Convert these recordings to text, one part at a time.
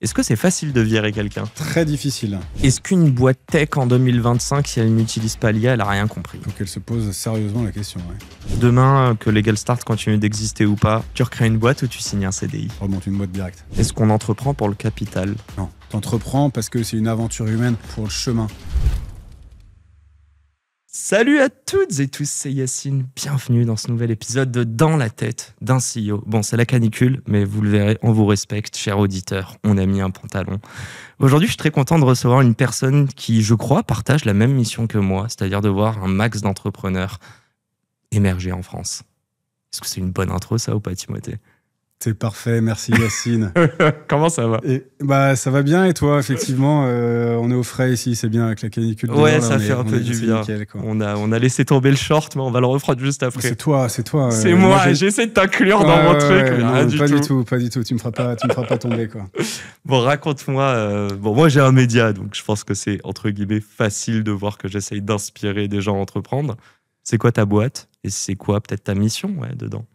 Est-ce que c'est facile de virer quelqu'un? Très difficile. Est-ce qu'une boîte tech en 2025, si elle n'utilise pas l'IA, elle a rien compris? Donc elle se pose sérieusement la question. Ouais. Demain, que Legal Start continue d'exister ou pas, tu recrées une boîte ou tu signes un CDI? On remonte une boîte directe. Est-ce qu'on entreprend pour le capital? Non, t'entreprends parce que c'est une aventure humaine pour le chemin. Salut à toutes et tous, c'est Yacine. Bienvenue dans ce nouvel épisode de Dans la tête d'un CEO. Bon, c'est la canicule, mais vous le verrez, on vous respecte, cher auditeur. On a mis un pantalon. Aujourd'hui, je suis très content de recevoir une personne qui, je crois, partage la même mission que moi, c'est-à-dire de voir un max d'entrepreneurs émerger en France. Est-ce que c'est une bonne intro, ça, ou pas, Timothée? C'est parfait, merci Yacine. Comment ça va? Ça va bien et toi, effectivement, on est au frais ici, c'est bien avec la canicule. Ouais, dehors, ça fait un peu du bien. Nickel, quoi. On a laissé tomber le short, mais on va le reprendre juste après. C'est toi. C'est moi, j'essaie de t'inclure dans mon truc, mais non, rien du tout. Pas du tout, tu me feras pas tomber, quoi. Bon, raconte-moi. Moi, j'ai un média, donc je pense que c'est, entre guillemets, facile de voir que j'essaye d'inspirer des gens à entreprendre. C'est quoi ta boîte? Et c'est quoi peut-être ta mission dedans?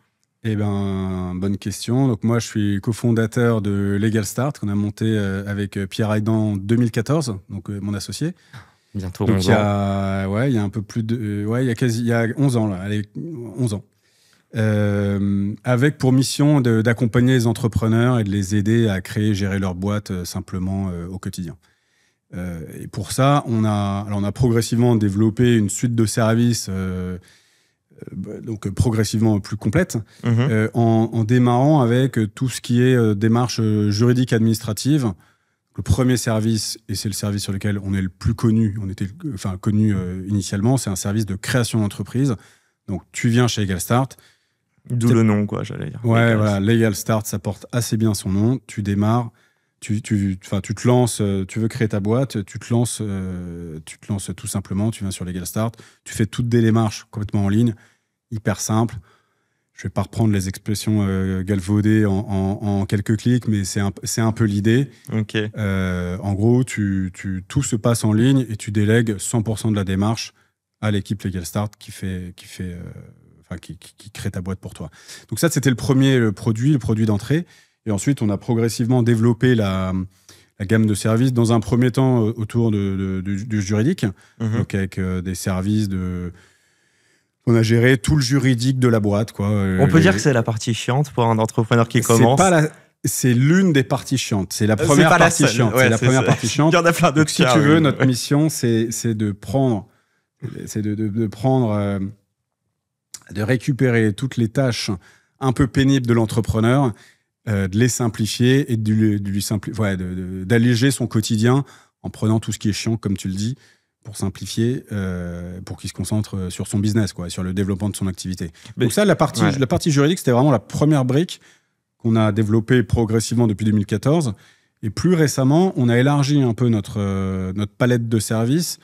Eh ben, bonne question. Donc moi, je suis cofondateur de Legal Start, qu'on a monté avec Pierre Haydan en 2014, donc mon associé. Bientôt donc 11 ans. Il y a un peu plus de... il y a 11 ans, là. Allez, 11 ans. Avec pour mission d'accompagner les entrepreneurs et de les aider à créer et gérer leur boîte simplement au quotidien. Et pour ça, on a progressivement développé une suite de services donc progressivement plus complète, en démarrant avec tout ce qui est démarche juridique administrative. Le premier service, et c'est le service sur lequel on est le plus connu, connu initialement, c'est un service de création d'entreprise. Donc tu viens chez Legal Start. D'où le nom, quoi, j'allais dire. Ouais, voilà, Legal Start, ça porte assez bien son nom. Tu démarres, tu te lances, tu veux créer ta boîte, tu te lances tout simplement, tu viens sur Legal Start, tu fais toutes des démarches complètement en ligne, hyper simple. Je vais pas reprendre les expressions galvaudées en quelques clics, mais c'est un peu l'idée. Ok. En gros, tout se passe en ligne et tu délègues 100% de la démarche à l'équipe Legal Start qui crée ta boîte pour toi. Donc ça, c'était le produit d'entrée. Et ensuite, on a progressivement développé la gamme de services, dans un premier temps autour du juridique, donc avec des services on a géré tout le juridique de la boîte, quoi. On peut dire que c'est la partie chiante pour un entrepreneur qui commence. C'est l'une des parties chiantes. C'est la première partie chiante. Ouais, c'est la première partie chiante. Il y en a plein d'autres. Si tu veux, notre mission, c'est de récupérer toutes les tâches un peu pénibles de l'entrepreneur, de les simplifier et d'alléger son quotidien en prenant tout ce qui est chiant, comme tu le dis, pour simplifier, pour qu'il se concentre sur son business, quoi, sur le développement de son activité. Donc ça, la partie juridique, c'était vraiment la première brique qu'on a développée progressivement depuis 2014. Et plus récemment, on a élargi un peu notre palette de services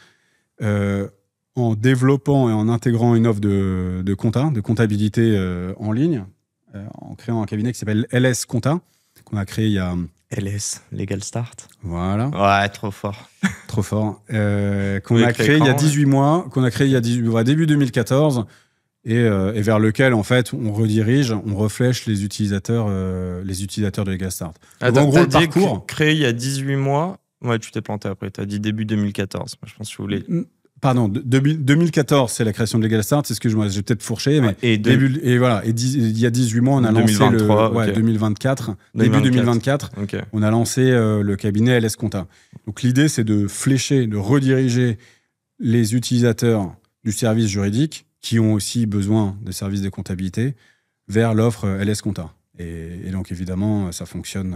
en développant et en intégrant une offre de comptabilité en ligne, en créant un cabinet qui s'appelle LS Compta, qu'on a créé il y a... LS, Legal Start. Voilà. Ouais, trop fort. Trop fort. Qu'on a créé il y a 18 mois, début 2014, et vers lequel, en fait, on redirige, on reflèche les utilisateurs de Legal Start. Attends, en gros, le parcours... Créé il y a 18 mois. Ouais, tu t'es planté après. Tu as dit début 2014. Je pense que je voulais... Pardon, 2014, c'est la création de Legal Start. Excuse-moi, j'ai peut-être fourché. Mais il y a 18 mois, on a lancé 2024. Début 2024, okay. On a lancé le cabinet LS Compta. Donc l'idée, c'est de flécher, de rediriger les utilisateurs du service juridique qui ont aussi besoin de services de comptabilité vers l'offre LS Compta. Et donc évidemment, ça fonctionne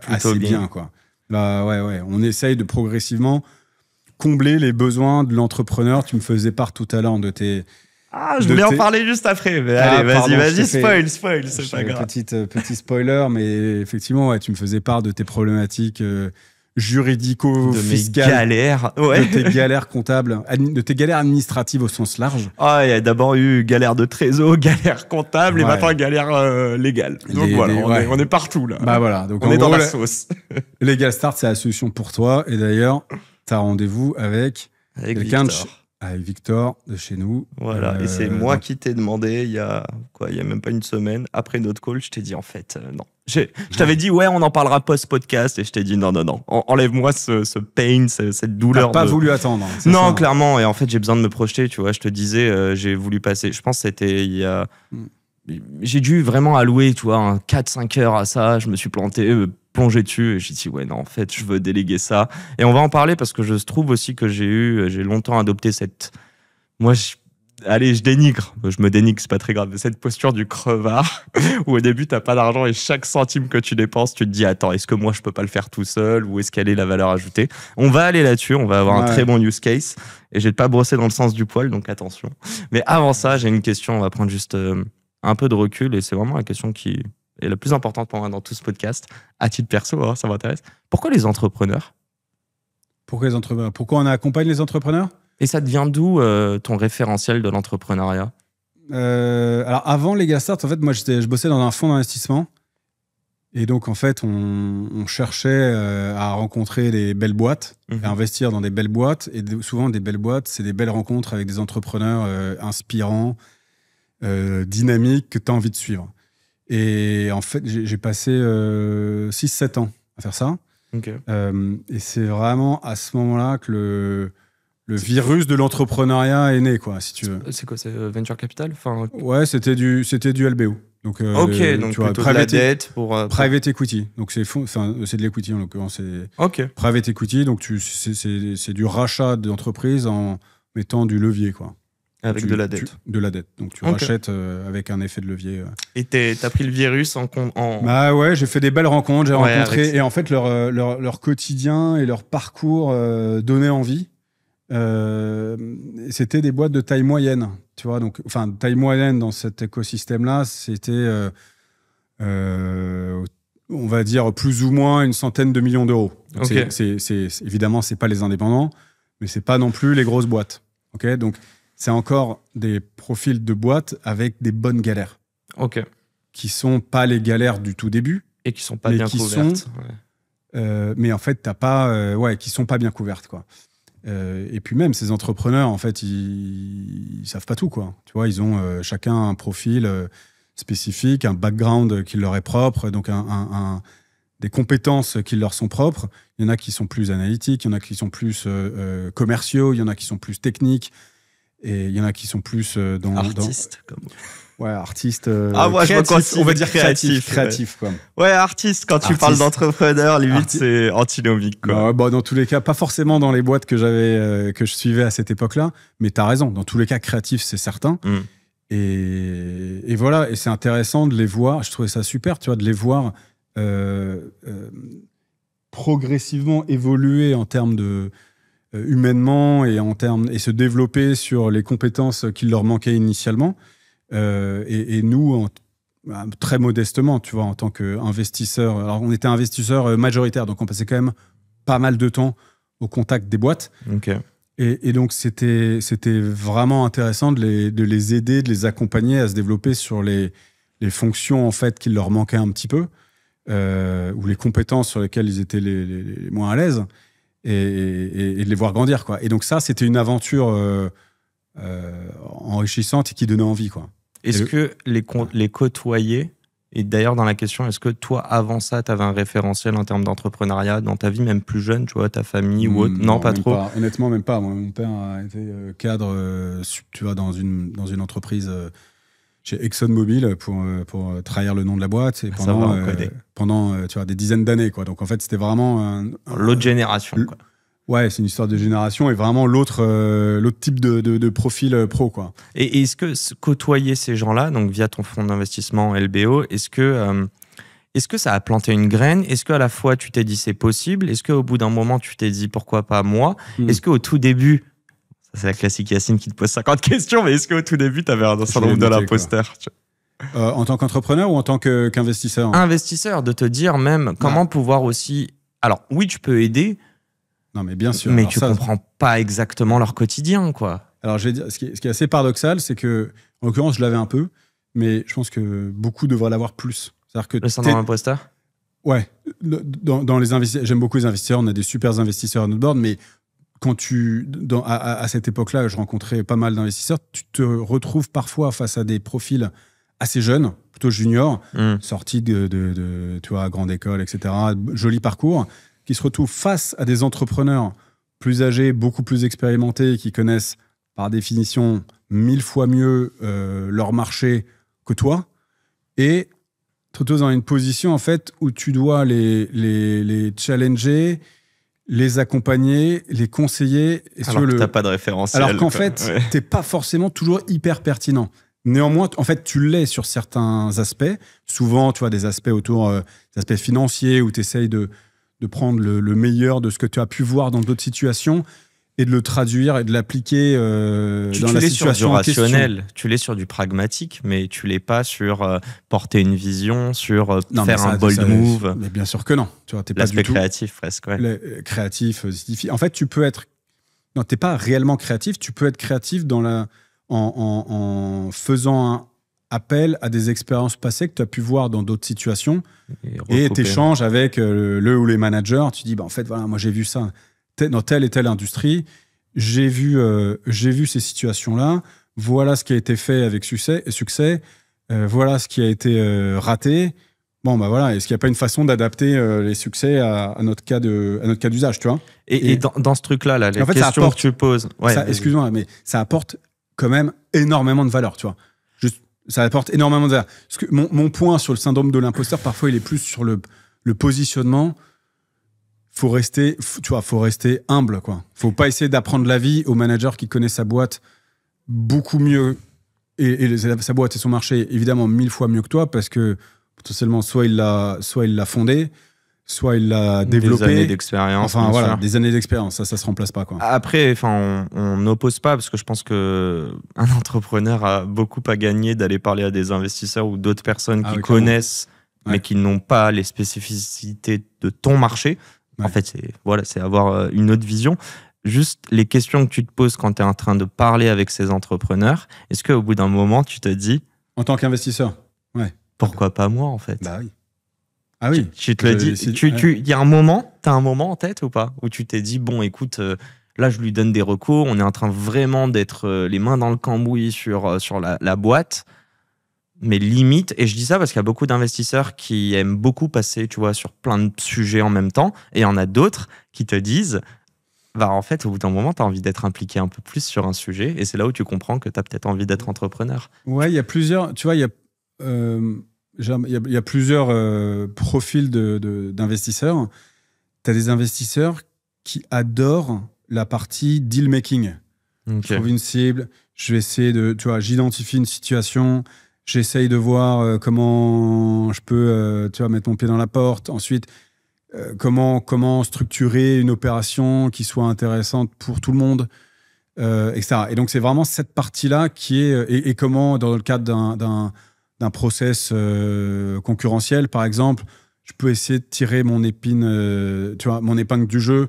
assez bien, quoi. Ouais. On essaye de progressivement combler les besoins de l'entrepreneur. Tu me faisais part tout à l'heure de tes... je voulais en parler juste après. Mais allez, vas-y, spoil, c'est pas grave. Petit spoiler, mais effectivement, ouais, tu me faisais part de tes problématiques juridico-fiscales. De mes galères. Ouais. De tes galères comptables, de tes galères administratives au sens large. Il y a d'abord eu galère de trésor, galère comptable, et maintenant galère légale. Donc on est partout, là. Voilà. Donc, on est dans la sauce. Legal Start, c'est la solution pour toi. Et d'ailleurs, tu as rendez-vous avec quelqu'un avec Victor de chez nous. Voilà, et c'est moi qui t'ai demandé il y a même pas une semaine, après notre call, je t'ai dit en fait, non, Je t'avais dit, ouais, on en parlera post-podcast, et je t'ai dit, non, enlève-moi ce pain, cette douleur. T'as pas voulu attendre. Non, clairement, et en fait, j'ai besoin de me projeter, tu vois, je te disais, j'ai voulu passer, je pense que c'était il y a... J'ai dû vraiment allouer, tu vois, 4-5 heures à ça, je me suis plongé dessus, et j'ai dit, ouais, non, en fait, je veux déléguer ça. Et on va en parler, parce que je trouve aussi que j'ai longtemps adopté cette... Moi, allez, je dénigre. Je me dénigre, c'est pas très grave. Cette posture du crevard, où au début, t'as pas d'argent et chaque centime que tu dépenses, tu te dis, attends, est-ce que moi, je peux pas le faire tout seul ou est-ce qu'elle est la valeur ajoutée? On va aller là-dessus, on va avoir un très bon use case et je vais pas brosser dans le sens du poil, donc attention. Mais avant ça, j'ai une question, on va prendre juste un peu de recul et c'est vraiment la question qui est la plus importante pour moi dans tout ce podcast. À titre perso, hein, ça m'intéresse. Pourquoi les entrepreneurs? Pourquoi les entrepreneurs? Pourquoi on accompagne les entrepreneurs? Et ça devient d'où ton référentiel de l'entrepreneuriat? Alors avant Legastart, en fait, moi je bossais dans un fonds d'investissement et donc en fait on cherchait à rencontrer des belles boîtes, à investir dans des belles boîtes et souvent des belles boîtes, c'est des belles rencontres avec des entrepreneurs inspirants, dynamiques que tu as envie de suivre. Et en fait j'ai passé 6-7 ans à faire ça. Okay. Et c'est vraiment à ce moment-là que le virus de l'entrepreneuriat est né, quoi, si tu veux. C'est quoi, c'est venture capital? Ouais, c'était du LBO. Donc, donc tu vois, de la dette pour... Private equity. Donc, c'est de l'equity, en l'occurrence. Okay. Private equity, donc c'est du rachat d'entreprise en mettant du levier, quoi. Avec de la dette. De la dette. Donc, tu rachètes avec un effet de levier. Et t'as pris le virus en... Bah ouais, j'ai fait des belles rencontres. J'ai rencontré... Et en fait, leur quotidien et leur parcours donnaient envie. C'était des boîtes de taille moyenne, tu vois, donc enfin taille moyenne dans cet écosystème-là, c'était on va dire plus ou moins une centaine de millions d'euros. Okay. Évidemment, c'est pas les indépendants, mais c'est pas non plus les grosses boîtes. Ok, donc c'est encore des profils de boîtes avec des bonnes galères. Ok. Qui sont pas les galères du tout début et qui sont pas bien couvertes. Mais en fait, t'as pas, qui sont pas bien couvertes, quoi. Et puis même ces entrepreneurs, en fait, ils savent pas tout, quoi. Tu vois, ils ont chacun un profil spécifique, un background qui leur est propre, donc des compétences qui leur sont propres. Il y en a qui sont plus analytiques, il y en a qui sont plus commerciaux, il y en a qui sont plus techniques, et il y en a qui sont plus artistes. Ouais, artiste. Moi, on va dire créatif, quoi. Ouais, artiste, quand tu parles d'entrepreneur, limite, c'est antinomique, quoi. Dans tous les cas, pas forcément dans les boîtes que je suivais à cette époque-là, mais t'as raison. Dans tous les cas, créatif, c'est certain. Et voilà, et c'est intéressant de les voir. Je trouvais ça super, tu vois, de les voir progressivement évoluer en termes de humainement et et se développer sur les compétences qui leur manquaient initialement. Et nous, très modestement, tu vois, en tant qu'investisseurs, alors on était investisseurs majoritaires, donc on passait quand même pas mal de temps au contact des boîtes. Okay. Et donc c'était vraiment intéressant de les aider, de les accompagner à se développer sur les fonctions en fait qui leur manquaient un petit peu, ou les compétences sur lesquelles ils étaient les moins à l'aise, et de les voir grandir, quoi. Et donc ça, c'était une aventure enrichissante et qui donnait envie, quoi. Est-ce que les côtoyer, et d'ailleurs dans la question, est-ce que toi avant ça tu avais un référentiel en termes d'entrepreneuriat dans ta vie, même plus jeune, tu vois, ta famille ou autre? Non, pas trop. Honnêtement, même pas. Moi, mon père a été cadre, tu vois, dans une entreprise chez ExxonMobil pour trahir le nom de la boîte, et pendant tu vois, des dizaines d'années, quoi. Donc en fait, c'était vraiment l'autre génération, quoi. Ouais, c'est une histoire de génération et vraiment l'autre type de profil pro, quoi. Et est-ce que côtoyer ces gens-là, donc via ton fonds d'investissement LBO, est-ce que ça a planté une graine? Est-ce qu'à la fois tu t'es dit c'est possible? Est-ce qu'au bout d'un moment tu t'es dit pourquoi pas moi? Est-ce qu'au tout début, ça c'est la classique Yacine qui te pose 50 questions, mais est-ce qu'au tout début tu avais un syndrome de l'imposteur? En tant qu'entrepreneur ou en tant qu'investisseur? Investisseur, de te dire même comment pouvoir aussi... Alors oui, tu peux aider. Non, mais bien sûr. Mais alors tu comprends pas exactement leur quotidien, quoi. Alors, je vais dire, ce qui est assez paradoxal, c'est que, en l'occurrence, je l'avais un peu, mais je pense que beaucoup devraient l'avoir plus. C'est-à-dire que le syndrome imposteur? Ouais. Dans les investisseurs, j'aime beaucoup les investisseurs, on a des super investisseurs à notre board, mais quand à cette époque-là, je rencontrais pas mal d'investisseurs, tu te retrouves parfois face à des profils assez jeune, plutôt junior, sorti tu vois, grande école, etc., joli parcours, qui se retrouvent face à des entrepreneurs plus âgés, beaucoup plus expérimentés, qui connaissent par définition 1000 fois mieux leur marché que toi, et te retrouves dans une position en fait où tu dois les challenger, les accompagner, les conseiller. Alors que t'as pas de référentiel. Alors qu'en fait, t'es pas forcément toujours hyper pertinent. Néanmoins, en fait, tu l'es sur certains aspects. Souvent, tu vois, des aspects autour des aspects financiers où tu essayes de prendre le meilleur de ce que tu as pu voir dans d'autres situations et de le traduire et de l'appliquer dans la situation en question. Tu l'es sur du pragmatique, mais tu l'es pas sur porter une vision, sur faire un bold move. Mais bien sûr que non. Tu vois, t'es pas l'aspect du tout créatif, presque. Ouais. Créatif, en fait, tu peux être... Non, t'es pas réellement créatif. Tu peux être créatif en faisant un appel à des expériences passées que tu as pu voir dans d'autres situations et t'échanges avec le ou les managers. Tu dis, en fait, voilà, moi j'ai vu ça dans telle et telle industrie, j'ai vu ces situations-là, voilà ce qui a été fait avec succès, voilà ce qui a été raté. Bon, voilà, est-ce qu'il n'y a pas une façon d'adapter les succès à notre cas d'usage, tu vois? Et dans ce truc-là, les questions que tu poses... Ouais, excuse-moi, mais ça apporte quand même énormément de valeur, tu vois. Ça apporte énormément de valeur. Parce que mon point sur le syndrome de l'imposteur, parfois, il est plus sur le positionnement. Faut rester humble, quoi. Faut pas essayer d'apprendre la vie au manager qui connaît sa boîte beaucoup mieux et sa boîte et son marché évidemment 1000 fois mieux que toi, parce que potentiellement soit il l'a fondé, soit il l'a développé. Des années d'expérience. Enfin voilà, des années d'expérience, ça se remplace pas, quoi. Après, on n'oppose pas, parce que je pense que un entrepreneur a beaucoup à gagner d'aller parler à des investisseurs ou d'autres personnes qui connaissent, mais qui n'ont pas les spécificités de ton marché. Ouais. En fait, c'est avoir une autre vision. Juste les questions que tu te poses quand tu es en train de parler avec ces entrepreneurs, est-ce qu'au bout d'un moment, tu te dis... En tant qu'investisseur, ouais. Pourquoi pas moi, en fait? Bah oui. Ah oui. Tu te le dis. Il y a un moment, tu as un moment en tête ou pas? Où tu t'es dit, bon, écoute, là, je lui donne des recos, on est en train vraiment d'être les mains dans le cambouis sur la boîte. Mais limite, et je dis ça parce qu'il y a beaucoup d'investisseurs qui aiment beaucoup passer, tu vois, sur plein de sujets en même temps, et il y en a d'autres qui te disent, en fait, au bout d'un moment, tu as envie d'être impliqué un peu plus sur un sujet, et c'est là où tu comprends que tu as peut-être envie d'être entrepreneur. Ouais, il y a plusieurs, tu vois, il y a plusieurs profils d'investisseurs. Tu as des investisseurs qui adorent la partie deal making. Okay. Je trouve une cible, je vais essayer j'identifie une situation. J'essaye de voir comment je peux mettre mon pied dans la porte. Ensuite, comment structurer une opération qui soit intéressante pour tout le monde, etc. Et donc, c'est vraiment cette partie-là qui est... Et comment, dans le cadre d'un process concurrentiel, par exemple, je peux essayer de tirer mon épingle du jeu.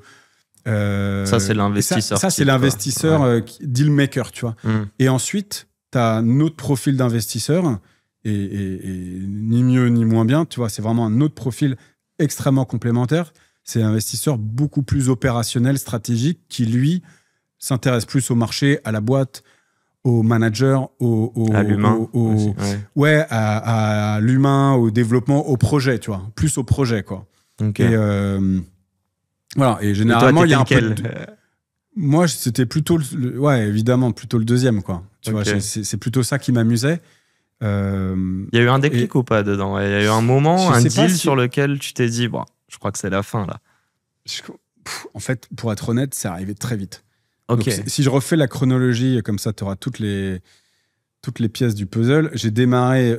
Ça, c'est l'investisseur. Ça, c'est l'investisseur deal maker, tu vois. Et ensuite... tu as un autre profil d'investisseur, et ni mieux ni moins bien, tu vois, c'est vraiment un autre profil extrêmement complémentaire. C'est un investisseur beaucoup plus opérationnel, stratégique, qui, lui, s'intéresse plus au marché, à la boîte, au manager, à l'humain. À l'humain, au développement, au projet, tu vois. Plus au projet, quoi. Okay. Et voilà, et généralement, il y a un peu... Moi, c'était plutôt évidemment, plutôt le deuxième, quoi. Tu vois, c'est plutôt ça qui m'amusait. Il y a eu un déclic ou pas dedans? Il y a eu un moment, un deal sur lequel tu t'es dit, je crois que c'est la fin, là. En fait, pour être honnête, c'est arrivé très vite. Okay. Donc, si je refais la chronologie, comme ça, tu auras toutes les pièces du puzzle. J'ai démarré...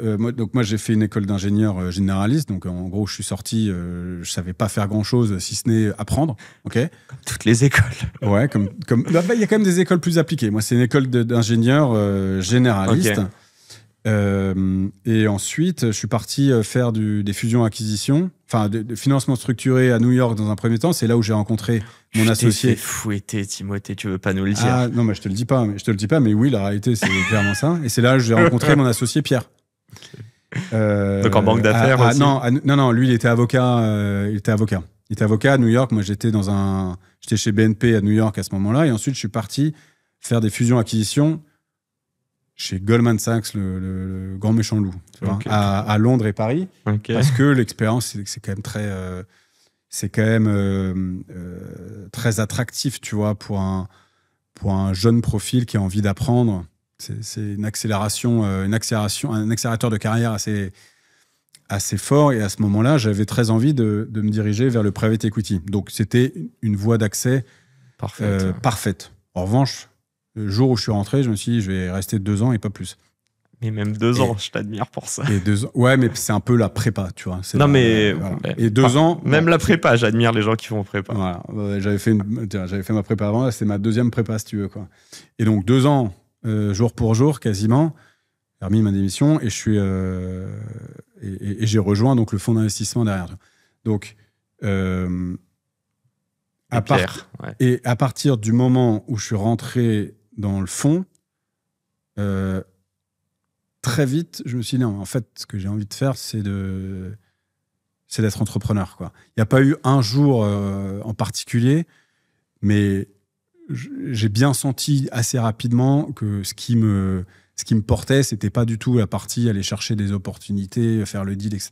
moi, j'ai fait une école d'ingénieur généraliste. Donc, en gros, je suis sorti, je savais pas faire grand-chose, si ce n'est apprendre. Okay, comme toutes les écoles. Ouais, il y a quand même des écoles plus appliquées. Moi, c'est une école d'ingénieur généraliste. Okay. Et ensuite, je suis parti faire des fusions-acquisitions, enfin, de financement structuré à New York dans un premier temps. C'est là où j'ai rencontré mon associé. Tu t'es fait fouetter, Timothée, tu veux pas nous le dire? Ah non, mais je te le dis pas, mais oui, la réalité, c'est clairement ça. Et c'est là où j'ai rencontré mon associé Pierre. Okay. Donc en banque d'affaires aussi? Non, lui, il était avocat. Il était avocat à New York. Moi, j'étais chez BNP à New York à ce moment-là. Et ensuite, je suis parti faire des fusions-acquisitions chez Goldman Sachs, le grand méchant loup, tu vois, Okay. à Londres et Paris, Ok. parce que l'expérience, c'est quand même très attractif, tu vois, pour un jeune profil qui a envie d'apprendre. C'est un accélérateur de carrière assez fort. Et à ce moment-là, j'avais très envie de me diriger vers le private equity. Donc, c'était une voie d'accès parfaite. En revanche, le jour où je suis rentré, je me suis dit, je vais rester 2 ans et pas plus. Mais même 2 ans, je t'admire pour ça. Et 2 ans, ouais, mais c'est un peu la prépa, tu vois. Non, mais... voilà. Ouais. Et 2 ans... Même la prépa, j'admire les gens qui font prépa. Voilà. J'avais fait ma prépa avant, là, c'est ma 2e prépa, si tu veux, quoi. Et donc, 2 ans, jour pour jour, quasiment, j'ai remis ma démission et je suis... et j'ai rejoint donc, le fonds d'investissement derrière. Donc... Et à partir du moment où je suis rentré dans le fond, très vite, je me suis dit, non, en fait, ce que j'ai envie de faire, c'est d'être entrepreneur, quoi. Il n'y a pas eu un jour en particulier, mais j'ai bien senti assez rapidement que ce qui me portait, c'était pas du tout la partie aller chercher des opportunités, faire le deal, etc.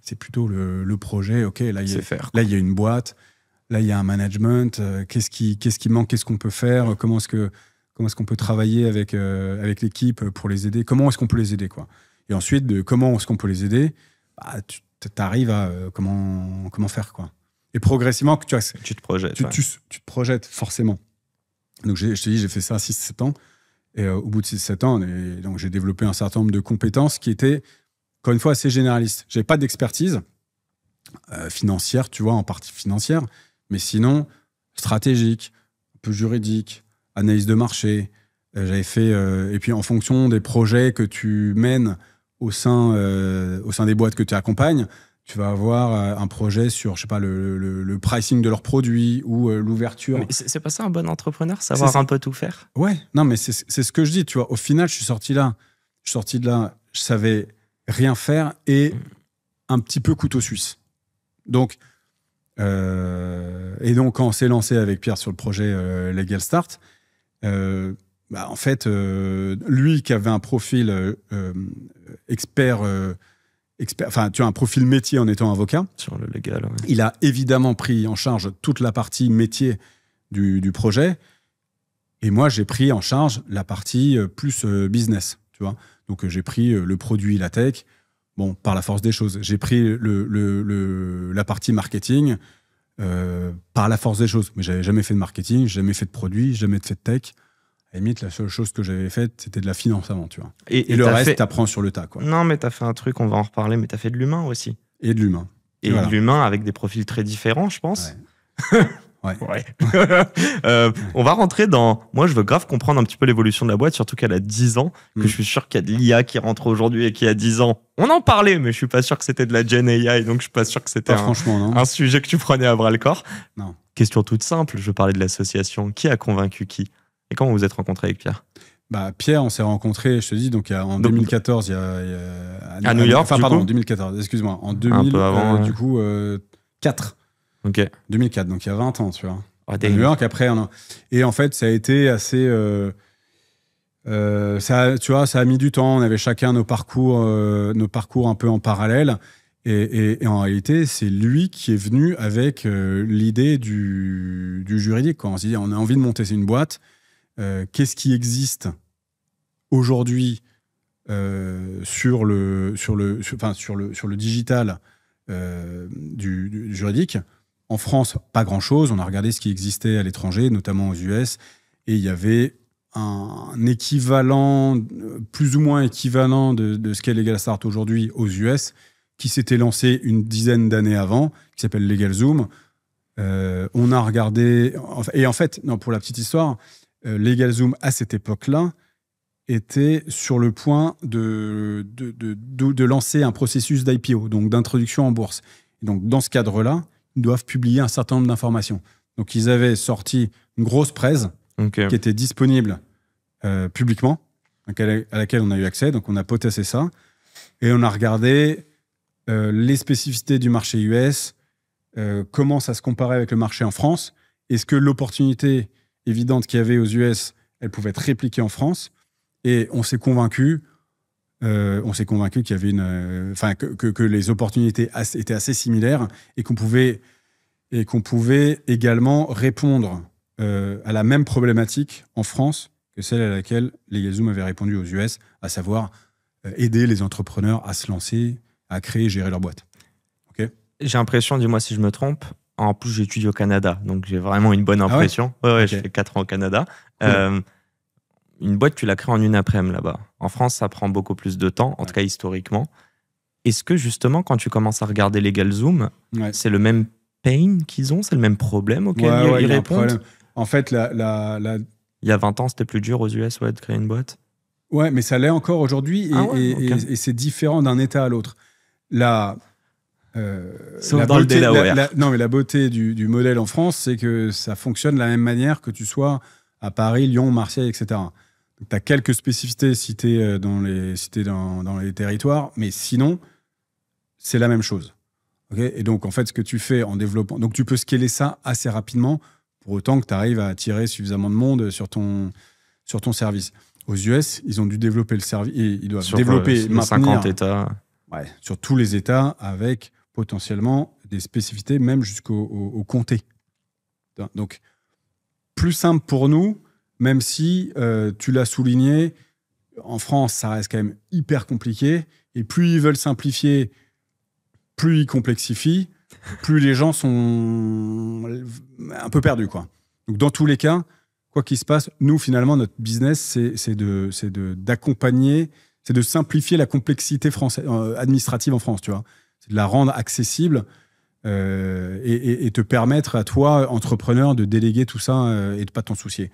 C'est plutôt le projet. OK, là, il y a une boîte. Là, il y a un management. Qu'est-ce qui manque? Qu'est-ce qu'on peut faire? Comment est-ce qu'on peut travailler avec l'équipe pour les aider? Comment est-ce qu'on peut les aider, quoi? Et ensuite, de comment est-ce qu'on peut les aider, tu arrives à comment faire, quoi. Et progressivement, tu te projettes. Tu te projettes forcément. Donc, je te dis, j'ai fait ça à 6-7 ans. Et au bout de 6-7 ans, donc, j'ai développé un certain nombre de compétences qui étaient, encore une fois, assez généralistes. Je n'avais pas d'expertise financière, tu vois, en partie financière. Mais sinon, stratégique, un peu juridique, analyse de marché. J'avais fait... et puis, en fonction des projets que tu mènes au sein des boîtes que tu accompagnes, tu vas avoir un projet sur, je sais pas, le pricing de leurs produits ou l'ouverture. Mais c'est pas ça un bon entrepreneur, savoir un peu tout faire? Ouais, non, mais c'est ce que je dis, tu vois. Au final, je suis sorti de là, je savais rien faire et un petit peu couteau suisse. Donc... et donc, quand on s'est lancé avec Pierre sur le projet Legal Start, en fait, lui qui avait un profil expert, enfin, tu as un profil métier en étant avocat. Sur le légal, ouais. Il a évidemment pris en charge toute la partie métier du projet. Et moi, j'ai pris en charge la partie plus business, tu vois. Donc, j'ai pris le produit, la tech. Bon, par la force des choses. J'ai pris la partie marketing par la force des choses. Mais j'avais jamais fait de marketing, jamais fait de produit, jamais fait de tech. À la limite, la seule chose que j'avais faite, c'était de la finance avant, tu vois. Et le reste, t'apprends sur le tas, quoi. Non, mais t'as fait un truc, on va en reparler, mais t'as fait de l'humain aussi. Et de l'humain. Et voilà. De l'humain avec des profils très différents, je pense. Ouais. Ouais. On va rentrer dans... Moi, je veux grave comprendre un petit peu l'évolution de la boîte, surtout qu'elle a 10 ans, que je suis sûr qu'il y a de l'IA qui rentre aujourd'hui et qui a 10 ans. On en parlait, mais je suis pas sûr que c'était de la Gen AI, donc je suis pas sûr que c'était un sujet que tu prenais à bras le corps. Non. Question toute simple, je parlais de l'association. Qui a convaincu qui? Et comment vous vous êtes rencontré avec Pierre? Pierre, on s'est rencontrés, je te dis, donc en 2014, il y a à New York, enfin, pardon, 2014, excuse-moi. En 2000, un peu avant, du coup, 4. Ok. 2004, donc il y a 20 ans, tu vois. À New York, après, et en fait, ça a été assez... tu vois, ça a mis du temps. On avait chacun nos parcours un peu en parallèle. Et en réalité, c'est lui qui est venu avec l'idée du juridique, quoi. On s'est dit, on a envie de monter une boîte. Qu'est-ce qui existe aujourd'hui sur le digital du juridique? En France, pas grand-chose. On a regardé ce qui existait à l'étranger, notamment aux US, et il y avait un équivalent, plus ou moins équivalent de ce qu'est Legal Start aujourd'hui aux US, qui s'était lancé une dizaine d'années avant, qui s'appelle LegalZoom. On a regardé... Et en fait, non, pour la petite histoire, LegalZoom, à cette époque-là, était sur le point de lancer un processus d'IPO, donc d'introduction en bourse. Et donc, dans ce cadre-là, ils doivent publier un certain nombre d'informations. Donc, ils avaient sorti une grosse presse qui était disponible publiquement, à laquelle on a eu accès. Donc, on a potassé ça. Et on a regardé les spécificités du marché US, comment ça se comparait avec le marché en France. Est-ce que l'opportunité évidente qu'il y avait aux US, elle pouvait être répliquée en France? Et on s'est convaincu qu'il y avait que les opportunités étaient assez similaires et qu'on pouvait également répondre à la même problématique en France que celle à laquelle LegalZoom avait répondu aux US, à savoir aider les entrepreneurs à se lancer, à créer et gérer leur boîte. Okay. J'ai l'impression, dis-moi si je me trompe, en plus j'étudie au Canada, donc j'ai vraiment une bonne impression. Ah ouais, okay. Je fais 4 ans au Canada. Cool. Une boîte, tu la crées en une après-midi là-bas. En France, ça prend beaucoup plus de temps, en tout cas historiquement. Est-ce que justement, quand tu commences à regarder LegalZoom, c'est le même pain qu'ils ont, c'est le même problème auquel ils répondent? En fait, il y a 20 ans, c'était plus dur aux US de créer une boîte. Ouais, mais ça l'est encore aujourd'hui et c'est différent d'un État à l'autre. Sauf dans le Delaware. Non, mais la beauté du modèle en France, c'est que ça fonctionne de la même manière que tu sois à Paris, Lyon, Marseille, etc. Tu as quelques spécificités citées dans les territoires, mais sinon, c'est la même chose. Okay, et donc, en fait, ce que tu fais en développant... Donc, tu peux scaler ça assez rapidement pour autant que tu arrives à attirer suffisamment de monde sur ton service. Aux US, ils ont dû développer le service... Ils doivent développer... Sur 50 États. Ouais, sur tous les États, avec potentiellement des spécificités, même jusqu'au comté. Donc, plus simple pour nous, même si, tu l'as souligné, en France, ça reste quand même hyper compliqué. Et plus ils veulent simplifier, plus ils complexifient, plus les gens sont un peu perdus, quoi. Donc, dans tous les cas, quoi qu'il se passe, nous, finalement, notre business, c'est d'accompagner, c'est de simplifier la complexité administrative en France, tu vois. C'est de la rendre accessible et te permettre à toi, entrepreneur, de déléguer tout ça et de pas t'en soucier.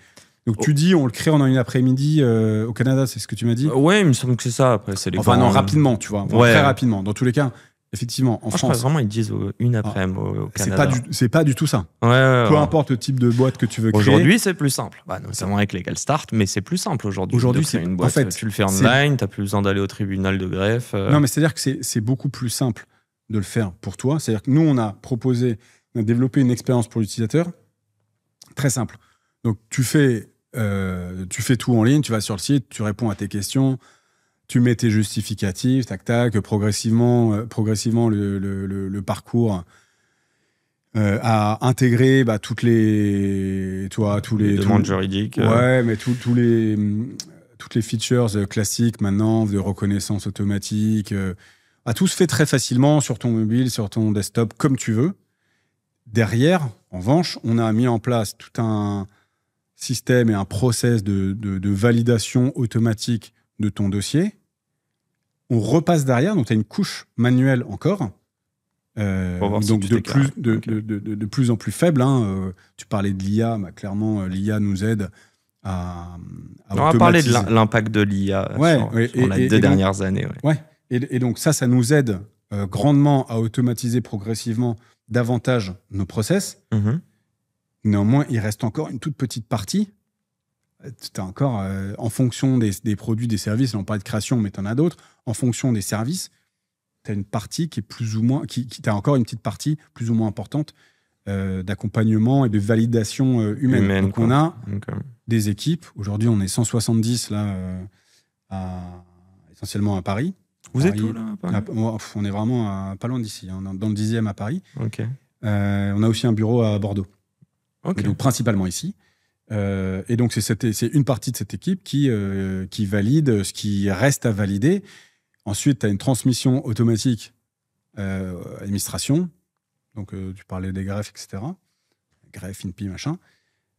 Donc tu dis, on le crée en une après-midi au Canada, c'est ce que tu m'as dit? Ouais, il me semble que c'est ça. Après, c'est les non, rapidement, tu vois. Très rapidement. Dans tous les cas, effectivement, en France... Je crois vraiment ils disent une après-midi au Canada. C'est pas du tout ça. Peu importe le type de boîte que tu veux créer. Aujourd'hui, c'est plus simple. Notamment avec Legal Start, mais c'est plus simple aujourd'hui. Aujourd'hui, c'est une boîte. En fait, tu le fais online, t'as plus besoin d'aller au tribunal de greffe. Non, mais c'est-à-dire que c'est beaucoup plus simple de le faire pour toi. C'est-à-dire que nous, on a développé une expérience pour l'utilisateur très simple. Donc, tu fais tout en ligne, tu vas sur le site, tu réponds à tes questions, tu mets tes justificatifs, tac, progressivement le parcours a intégré toutes les demandes juridiques. Ouais, mais toutes les features classiques maintenant de reconnaissance automatique. Tout se fait très facilement sur ton mobile, sur ton desktop, comme tu veux. Derrière, en revanche, on a mis en place tout un système et un process de validation automatique de ton dossier. On repasse derrière, donc tu as une couche manuelle encore, donc de plus en plus faible. Tu parlais de l'IA, clairement, l'IA nous aide à on va parler de l'impact de l'IA sur les 2 dernières années. Ouais. Et donc ça nous aide grandement à automatiser progressivement davantage nos process. Mm-hmm. Néanmoins, il reste encore une toute petite partie. Tu as encore, en fonction des produits, des services, on parle de création, mais tu en as d'autres, en fonction des services, tu as une partie qui est plus ou moins, tu as encore une petite partie plus ou moins importante d'accompagnement et de validation humaine. Donc on a des équipes, aujourd'hui on est 170 là, essentiellement à Paris. Vous êtes où là à Paris? On est vraiment pas loin d'ici, dans le 10e à Paris. Okay. On a aussi un bureau à Bordeaux. Okay. Donc principalement ici. Et donc c'est une partie de cette équipe qui valide ce qui reste à valider. Ensuite, tu as une transmission automatique administration. Donc tu parlais des greffes, etc. Greffe, INPI, machin.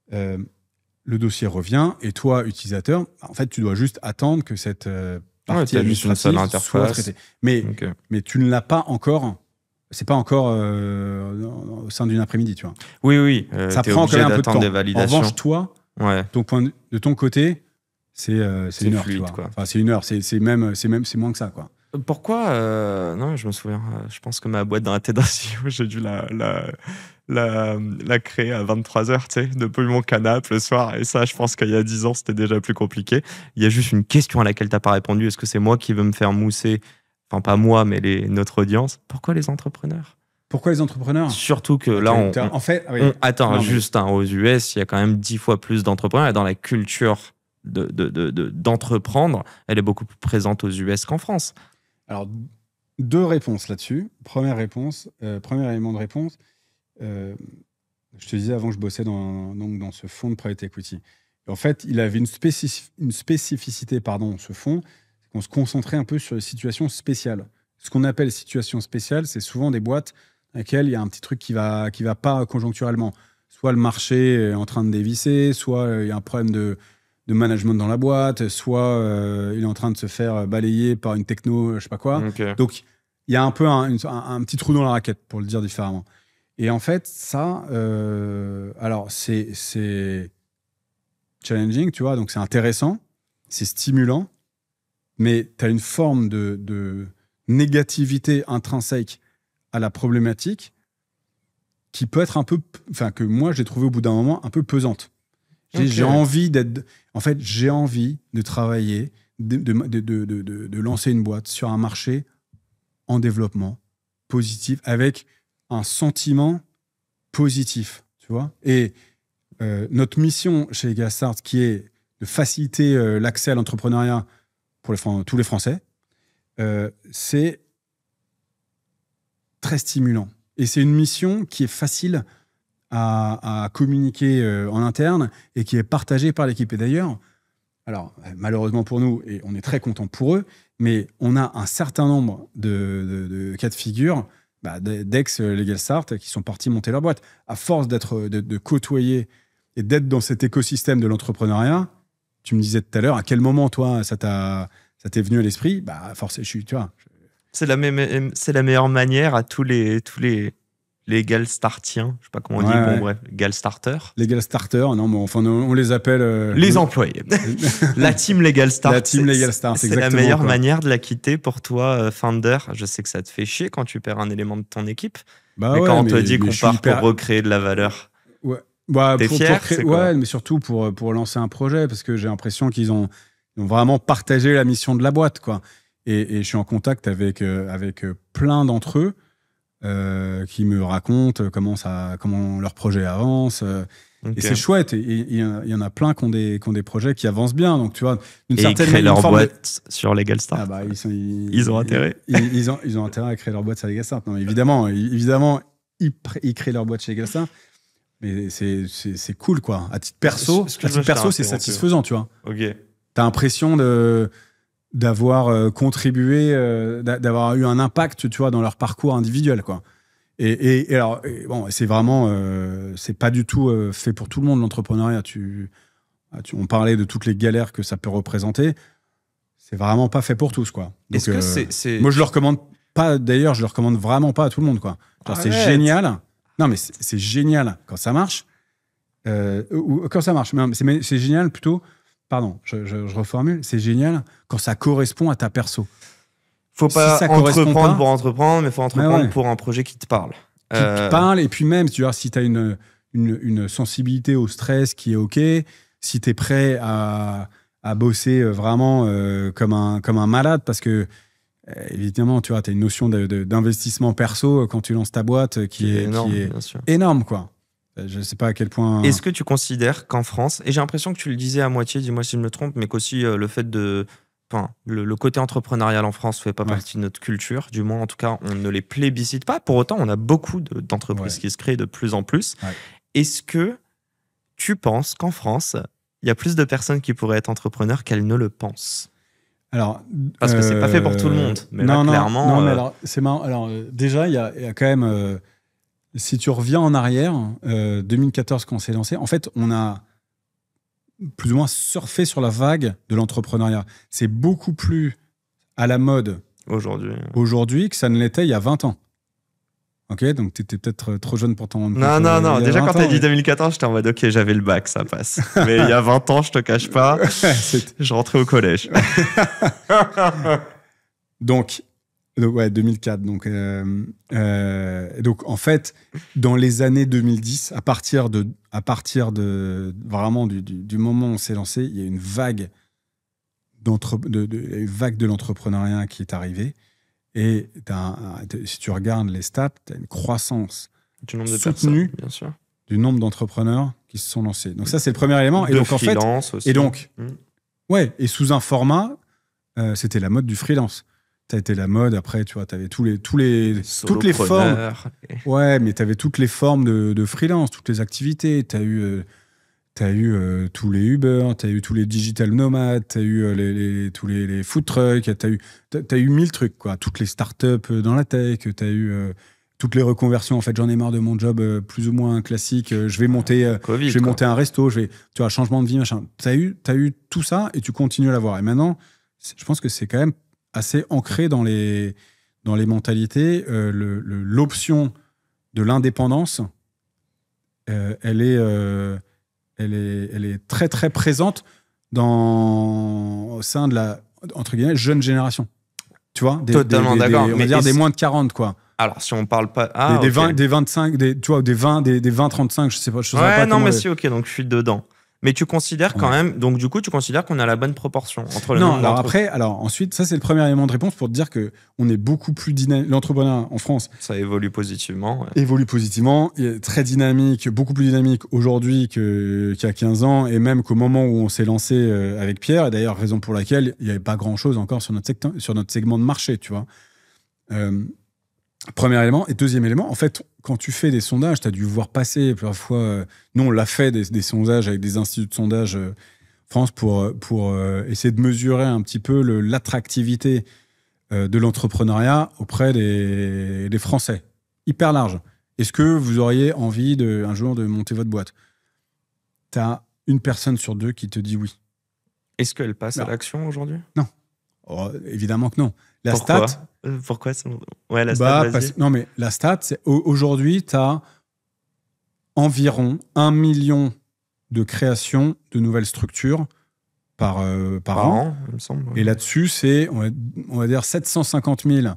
Le dossier revient et toi, utilisateur, en fait, tu dois juste attendre que cette partie administrative soit traitée. Mais tu ne l'as pas encore. C'est pas encore au sein d'une après-midi, tu vois. Oui. Ça prend quand même un peu de temps. Des validations. En revanche, toi, de ton côté, c'est une heure, fluide, tu vois. Quoi. Enfin, c'est une heure, c'est moins que ça, quoi. Pourquoi non, je me souviens. Je pense que ma boîte dans la tête d'un CEO, j'ai dû la créer à 23h, tu sais, depuis mon canapé le soir. Et ça, je pense qu'il y a 10 ans, c'était déjà plus compliqué. Il y a juste une question à laquelle tu n'as pas répondu. Est-ce que c'est moi qui veux me faire mousser? Enfin, pas moi, mais notre audience. Pourquoi les entrepreneurs? Pourquoi les entrepreneurs? Surtout que là, aux US, il y a quand même 10 fois plus d'entrepreneurs. Et dans la culture d'entreprendre, elle est beaucoup plus présente aux US qu'en France. Alors, 2 réponses là-dessus. Première élément de réponse. Je te disais avant que je bossais dans ce fonds de private equity. Et en fait, il avait une spécificité, ce fonds, c'est qu'on se concentrait un peu sur les situations spéciales. Ce qu'on appelle situations spéciales, c'est souvent des boîtes dans lesquelles il y a un petit truc qui va pas conjoncturellement. Soit le marché est en train de dévisser, soit il y a un problème de management dans la boîte, soit il est en train de se faire balayer par une techno, je sais pas quoi. Okay. Donc, il y a un peu un petit trou dans la raquette, pour le dire différemment. Et en fait, ça, alors c'est challenging, tu vois, donc c'est intéressant, c'est stimulant, mais tu as une forme de négativité intrinsèque à la problématique qui peut être un peu, que moi j'ai trouvé au bout d'un moment un peu pesante. J'ai envie j'ai envie de travailler, de lancer une boîte sur un marché en développement positif, avec un sentiment positif, tu vois. Et notre mission chez Galstart, qui est de faciliter l'accès à l'entrepreneuriat pour tous les Français, c'est très stimulant. Et c'est une mission qui est facile à communiquer en interne et qui est partagée par l'équipe. Et d'ailleurs, alors malheureusement pour nous, et on est très content pour eux, mais on a un certain nombre de cas de figure d'ex-Legal Start qui sont partis monter leur boîte. À force de côtoyer et d'être dans cet écosystème de l'entrepreneuriat, tu me disais tout à l'heure, à quel moment, toi, ça t'est venu à l'esprit ? Tu vois. C'est la meilleure manière à tous les Galstartiens, je sais pas comment on dit, bon bref, Galstarters. Les Galstarters, non, mais enfin on les appelle... les employés. La team Legal Start. La team Legal Start, c'est la meilleure manière de la quitter pour toi, founder. Je sais que ça te fait chier quand tu perds un élément de ton équipe, mais quand on te dit qu'on part pour recréer de la valeur, t'es fier, c'est quoi ? Mais surtout pour lancer un projet, parce que j'ai l'impression qu'ils ont vraiment partagé la mission de la boîte, quoi. Et je suis en contact avec plein d'entre eux qui me racontent comment leur projet avance. Et c'est chouette. Et il y en a plein qui ont des projets qui avancent bien. Donc, tu vois, ils créent leur boîte sur Legal Start. Ils ont intérêt. Ils ont intérêt à créer leur boîte sur Legal Start. Non, évidemment, ils créent leur boîte chez Legal Start. Mais c'est cool, quoi. À titre perso, c'est satisfaisant, tu vois. Ok. T'as l'impression d'avoir contribué, d'avoir eu un impact, tu vois, dans leur parcours individuel, quoi. Et alors, bon, c'est vraiment, c'est pas du tout fait pour tout le monde, l'entrepreneuriat. On parlait de toutes les galères que ça peut représenter. C'est vraiment pas fait pour tous, quoi. Donc, est-ce que c'est... Moi, je le recommande pas. D'ailleurs, je le recommande vraiment pas à tout le monde, quoi. C'est génial. Non, mais c'est génial quand ça marche. Quand ça marche. Mais c'est génial plutôt. Pardon, je reformule. C'est génial quand ça correspond à ta perso. Faut pas entreprendre pour entreprendre, mais faut entreprendre pour un projet qui te parle. Qui te parle, et puis même, tu vois, si tu as une sensibilité au stress qui est OK, si tu es prêt à bosser vraiment comme un malade, parce que évidemment, tu vois, tu as une notion d'investissement perso quand tu lances ta boîte qui est énorme, quoi. Je ne sais pas à quel point... Est-ce que tu considères qu'en France, et j'ai l'impression que tu le disais à moitié, dis-moi si je me trompe, mais qu'aussi le fait le côté entrepreneurial en France ne fait pas partie de notre culture, du moins en tout cas on ne les plébiscite pas, pour autant on a beaucoup d'entreprises qui se créent de plus en plus. Est-ce que tu penses qu'en France il y a plus de personnes qui pourraient être entrepreneurs qu'elles ne le pensent? Parce que c'est pas fait pour tout le monde, mais clairement... Non, mais alors, c'est marrant. Alors, déjà, il y a quand même... si tu reviens en arrière, 2014 quand on s'est lancé, en fait, on a plus ou moins surfé sur la vague de l'entrepreneuriat. C'est beaucoup plus à la mode aujourd'hui que ça ne l'était il y a 20 ans. Ok, donc tu étais peut-être trop jeune pour t'en rendre compte. Non. Déjà, quand tu as dit 2014, j'étais en mode ok, j'avais le bac, ça passe. Mais il y a 20 ans, je te cache pas, je rentrais au collège. Donc, 2004. Donc, en fait, dans les années 2010, à partir de vraiment du moment où on s'est lancé, il y a une vague de l'entrepreneuriat qui est arrivée. Et si tu regardes les stats, tu as une croissance du nombre de soutenue personnes, bien sûr, du nombre d'entrepreneurs qui se sont lancés. Donc ça, c'est le premier élément. Et donc, en fait, aussi. et donc, Ouais, et sous un format, c'était la mode du freelance. Ça a été la mode, après, tu vois, tu avais toutes les formes. Ouais, mais tu avais toutes les formes de freelance, toutes les activités. Tu as eu tous les Uber, tu as eu tous les digital nomades, tu as eu tous les food trucks, tu as eu 1000 trucs, quoi. Toutes les startups dans la tech, tu as eu toutes les reconversions. En fait, j'en ai marre de mon job plus ou moins classique. Je vais monter un resto, tu vois, changement de vie, machin. Tu as eu tout ça et tu continues à l'avoir. Et maintenant, je pense que c'est quand même assez ancré dans les mentalités. L'option de l'indépendance, elle est très, très présente au sein de la, entre guillemets, jeune génération. Tu vois, totalement d'accord. On va dire des moins de 40, quoi. Alors, si on parle pas... des 25, tu vois, des 20-35, je sais pas. Mais si, ok, donc je suis dedans. Mais tu considères quand même... Donc, du coup, tu considères qu'on a la bonne proportion entre le nombre alors ensuite, ça, c'est le premier élément de réponse pour te dire qu'on est beaucoup plus dynamique. L'entrepreneuriat en France... Ça évolue positivement. Ouais. Évolue positivement. Il est très dynamique, beaucoup plus dynamique aujourd'hui qu'il y a 15 ans, et même qu'au moment où on s'est lancé avec Pierre, et d'ailleurs, raison pour laquelle il n'y avait pas grand-chose encore sur notre segment de marché, tu vois. Premier élément. Et deuxième élément, en fait, quand tu fais des sondages, tu as dû voir passer plusieurs fois... nous, on l'a fait, des sondages avec des instituts de sondage France pour essayer de mesurer un petit peu l'attractivité de l'entrepreneuriat auprès des Français. Hyper large. Est-ce que vous auriez envie un jour de monter votre boîte? Tu as une personne sur deux qui te dit oui. Est-ce qu'elle passe à l'action aujourd'hui? Non. Oh, évidemment que non. Pourquoi ouais, la stat, non, mais la stat, c'est aujourd'hui, tu as environ 1 million de créations de nouvelles structures par an, il me semble. Ouais. Et là-dessus, c'est, on va dire, 750 000,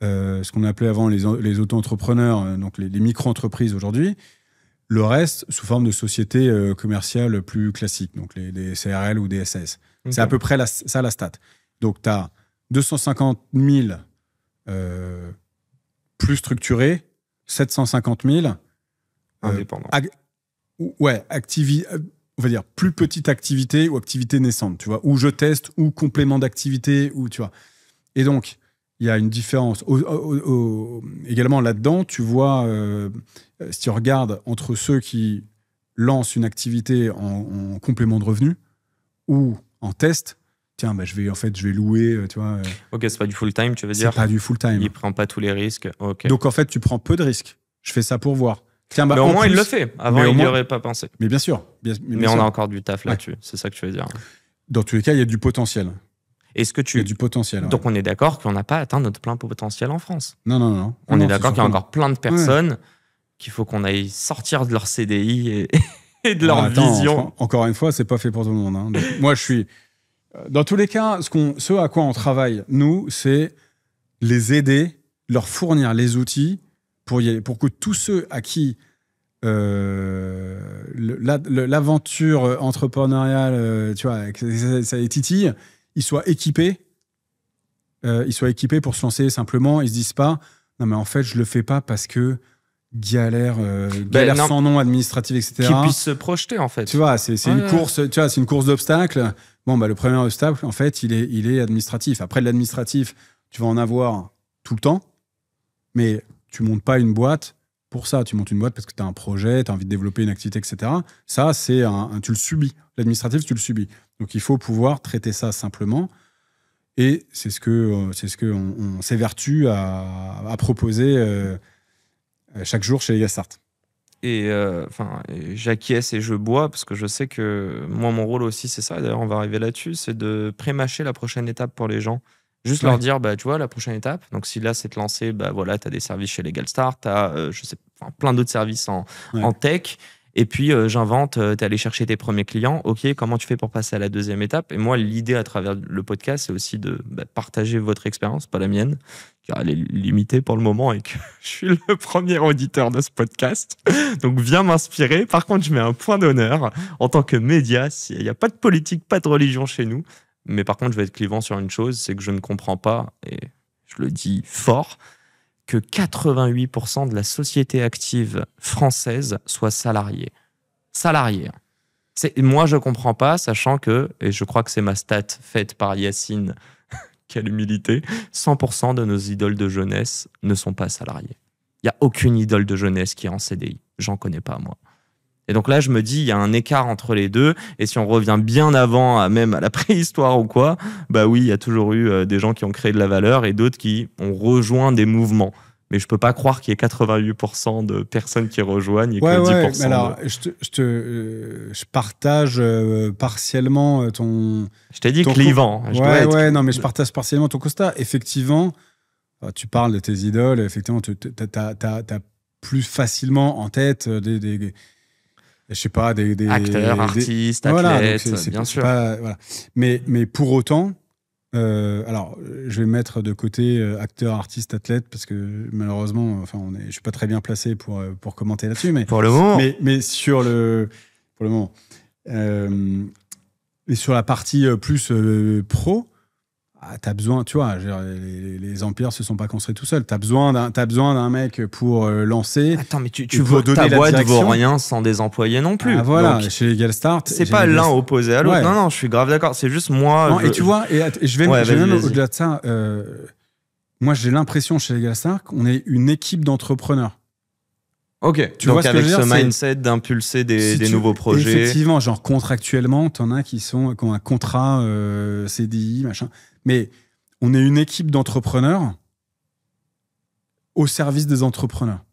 ce qu'on appelait avant les auto-entrepreneurs, donc les micro-entreprises aujourd'hui. Le reste, sous forme de sociétés commerciales plus classiques, donc des CRL ou des SAS. Okay. C'est à peu près ça la stat. Donc, tu as 250 000 plus structurés, 750 000 indépendants. On va dire plus petite activité ou activité naissante, tu vois, ou je teste, ou complément d'activité, ou tu vois. Et donc, il y a une différence. Également là-dedans, tu vois, si tu regardes entre ceux qui lancent une activité en complément de revenu ou en test. Tiens, je vais louer, tu vois. Ok, c'est pas du full-time, tu veux dire? C'est pas du full-time. Il prend pas tous les risques. Okay. Donc, en fait, tu prends peu de risques. Je fais ça pour voir. Tiens, mais au moins, il le fait. Avant, il n'y aurait pas pensé. Mais bien sûr. Mais on a encore du taf là-dessus. Ouais. C'est ça que tu veux dire. Dans tous les cas, il y a du potentiel. Il y a du potentiel. Donc, on est d'accord qu'on n'a pas atteint notre plein potentiel en France. Non. On est d'accord qu'il y a encore plein de personnes qu'il faut qu'on aille sortir de leur CDI et de leur vision. Encore une fois, c'est pas fait pour tout le monde. Hein. Donc, moi, je suis... Dans tous les cas, ce à quoi on travaille, nous, c'est les aider, leur fournir les outils pour que tous ceux à qui l'aventure entrepreneuriale, tu vois, ça les titille, ils soient équipés pour se lancer simplement. Ils se disent pas, non mais en fait, je le fais pas parce que galère sans nom administratif, etc. Qu'ils puissent se projeter, en fait. Tu vois, c'est une course, tu vois, c'est une course d'obstacles. Bon, le premier obstacle, en fait, il est administratif. Après, l'administratif, tu vas en avoir tout le temps, mais tu montes pas une boîte pour ça. Tu montes une boîte parce que tu as un projet, tu as envie de développer une activité, etc. Ça, c'est tu le subis. L'administratif, tu le subis. Donc, il faut pouvoir traiter ça simplement. Et c'est ce qu'on s'évertue à proposer chaque jour chez Legastart. Et j'acquiesce et je bois parce que je sais que moi, mon rôle aussi, c'est ça. D'ailleurs, on va arriver là-dessus, c'est de pré-mâcher la prochaine étape pour les gens. Juste leur dire, tu vois, la prochaine étape. Donc, si là, c'est te lancer, tu as des services chez Legastart, tu as plein d'autres services en tech. Et puis, j'invente, tu es allé chercher tes premiers clients. OK, comment tu fais pour passer à la deuxième étape? Et moi, l'idée à travers le podcast, c'est aussi de partager votre expérience, pas la mienne, car elle est limitée pour le moment et que je suis le premier auditeur de ce podcast. Donc, viens m'inspirer. Par contre, je mets un point d'honneur en tant que média. Il n'y a pas de politique, pas de religion chez nous. Mais par contre, je vais être clivant sur une chose, c'est que je ne comprends pas, et je le dis fort, que 88% de la société active française soit salariée. Salariée. Moi, je comprends pas, sachant que, et je crois que c'est ma stat faite par Yacine, quelle humilité, 100% de nos idoles de jeunesse ne sont pas salariés. Il n'y a aucune idole de jeunesse qui est en CDI. J'en connais pas, moi. Et donc là, je me dis, il y a un écart entre les deux. Et si on revient bien avant, même à la préhistoire ou quoi, bah oui, il y a toujours eu des gens qui ont créé de la valeur et d'autres qui ont rejoint des mouvements. Mais je peux pas croire qu'il y ait 88% de personnes qui rejoignent et que 10%. Mais alors, je partage partiellement ton. Je t'ai dit clivant. Non, mais je partage partiellement ton constat. Effectivement, tu parles de tes idoles. Effectivement, t'as plus facilement en tête je sais pas, des acteurs, artistes, athlètes, donc bien sûr. Voilà. Mais pour autant, alors je vais mettre de côté acteurs, artistes, athlètes parce que malheureusement, je suis pas très bien placé pour commenter là-dessus. Mais pour le moment. Mais pour le moment. Et sur la partie plus pro. T'as besoin, tu vois, les empires se sont pas construits tout seuls. T'as besoin d'un mec pour lancer. Attends, mais tu veux ta boîte vaut rien sans des employés non plus. Voilà, donc, chez Legal Start. C'est pas l'un opposé à l'autre. Ouais. Non, je suis grave d'accord. C'est juste moi. Non, et tu vois, et je vais même au-delà de ça. Moi, j'ai l'impression chez Legal Start qu'on est une équipe d'entrepreneurs. Ok, tu vois avec ce mindset d'impulser des nouveaux projets. Effectivement, genre contractuellement, t'en as qui ont un contrat CDI, machin. Mais on est une équipe d'entrepreneurs au service des entrepreneurs.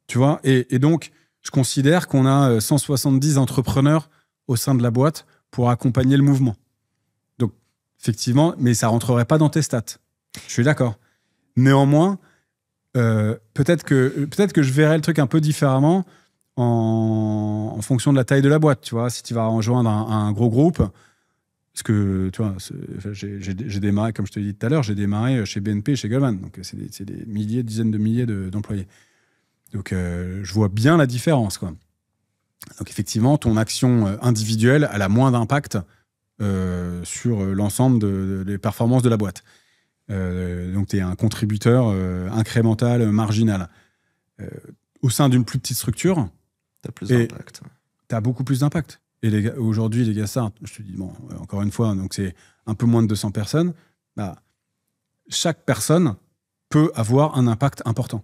Tu vois ? Et donc, je considère qu'on a 170 entrepreneurs au sein de la boîte pour accompagner le mouvement. Donc, effectivement, mais ça ne rentrerait pas dans tes stats. Je suis d'accord. Néanmoins, peut-être que je verrais le truc un peu différemment en fonction de la taille de la boîte. Tu vois, si tu vas rejoindre un gros groupe, parce que tu vois, j'ai démarré, comme je te l'ai dit tout à l'heure, j'ai démarré chez BNP, chez Goldman, donc c'est des milliers, dizaines de milliers d'employés. Donc je vois bien la différence, quoi. Donc effectivement, ton action individuelle, elle a moins d'impact sur l'ensemble des performances de la boîte. Donc tu es un contributeur incrémental, marginal. Au sein d'une plus petite structure, tu as plus d'impact. Tu as beaucoup plus d'impact. Et aujourd'hui, les Legal Start, je te dis, bon, encore une fois, donc c'est un peu moins de 200 personnes. Bah, chaque personne peut avoir un impact important.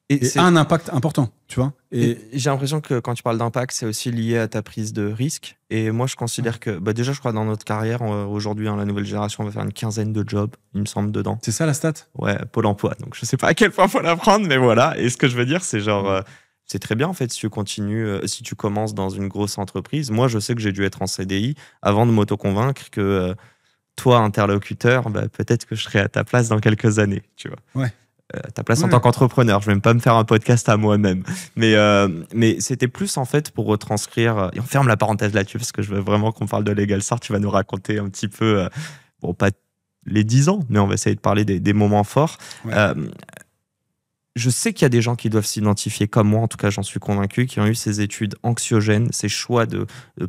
Et un impact important, tu vois. Et j'ai l'impression que quand tu parles d'impact, c'est aussi lié à ta prise de risque. Et moi, je considère que, déjà, je crois dans notre carrière, aujourd'hui, la nouvelle génération, on va faire une quinzaine de jobs, il me semble, dedans. C'est ça la stat ? Ouais, Pôle emploi. Donc, je sais pas à quel point il faut l'apprendre, mais voilà. Et ce que je veux dire, c'est genre, c'est très bien, en fait, si tu continues, si tu commences dans une grosse entreprise. Moi, je sais que j'ai dû être en CDI avant de m'auto-convaincre que toi, interlocuteur, peut-être que je serai à ta place dans quelques années, tu vois. Ouais. Ta place en tant qu'entrepreneur. Je vais même pas me faire un podcast à moi-même. Mais c'était plus en fait pour retranscrire. Et on ferme la parenthèse là-dessus parce que je veux vraiment qu'on parle de Legal Start. Tu vas nous raconter un petit peu, bon, pas les 10 ans, mais on va essayer de parler des moments forts. Ouais. Je sais qu'il y a des gens qui doivent s'identifier comme moi, en tout cas j'en suis convaincu, qui ont eu ces études anxiogènes, ces choix de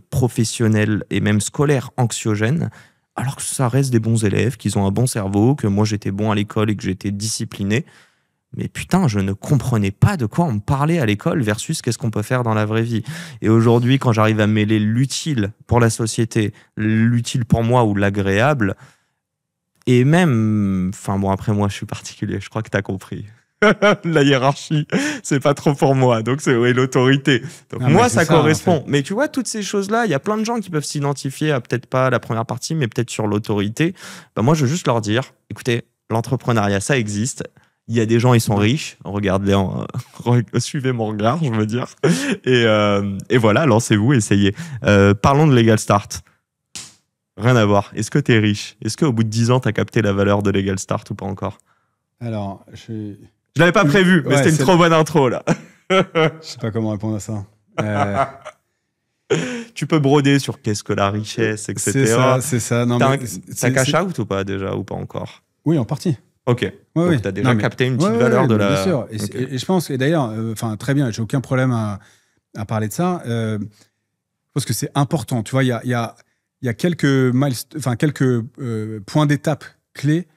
professionnels et même scolaires anxiogènes, alors que ça reste des bons élèves, qu'ils ont un bon cerveau, que moi j'étais bon à l'école et que j'étais discipliné. Mais putain, je ne comprenais pas de quoi on me parlait à l'école versus qu'est-ce qu'on peut faire dans la vraie vie. Et aujourd'hui, quand j'arrive à mêler l'utile pour la société, l'utile pour moi ou l'agréable, et même, enfin bon, après moi je suis particulier, je crois que t'as compris. La hiérarchie, c'est pas trop pour moi, donc c'est l'autorité. Donc non, moi, ça correspond. En fait. Mais tu vois, toutes ces choses-là, il y a plein de gens qui peuvent s'identifier à peut-être pas la première partie, mais peut-être sur l'autorité. Moi, je veux juste leur dire, écoutez, l'entrepreneuriat, ça existe. Il y a des gens, ils sont riches. Regardez, suivez mon regard, je veux dire. Et voilà, lancez-vous, essayez. Parlons de Legal Start. Rien à voir. Est-ce que tu es riche ? Est-ce qu'au bout de 10 ans, tu as capté la valeur de Legal Start ou pas encore ? Alors, je l'avais pas prévu, mais c'était une trop bonne intro, là. Je sais pas comment répondre à ça. Tu peux broder sur qu'est-ce que la richesse, etc. C'est ça. Non, t'as cash out ou pas, déjà, ou pas encore ? Oui, en partie. Ok. Donc, t'as déjà capté une petite valeur de la... Bien sûr. Et je pense, et d'ailleurs, très bien, j'ai aucun problème à parler de ça. Parce que c'est important. Tu vois, il y a quelques points d'étape clés,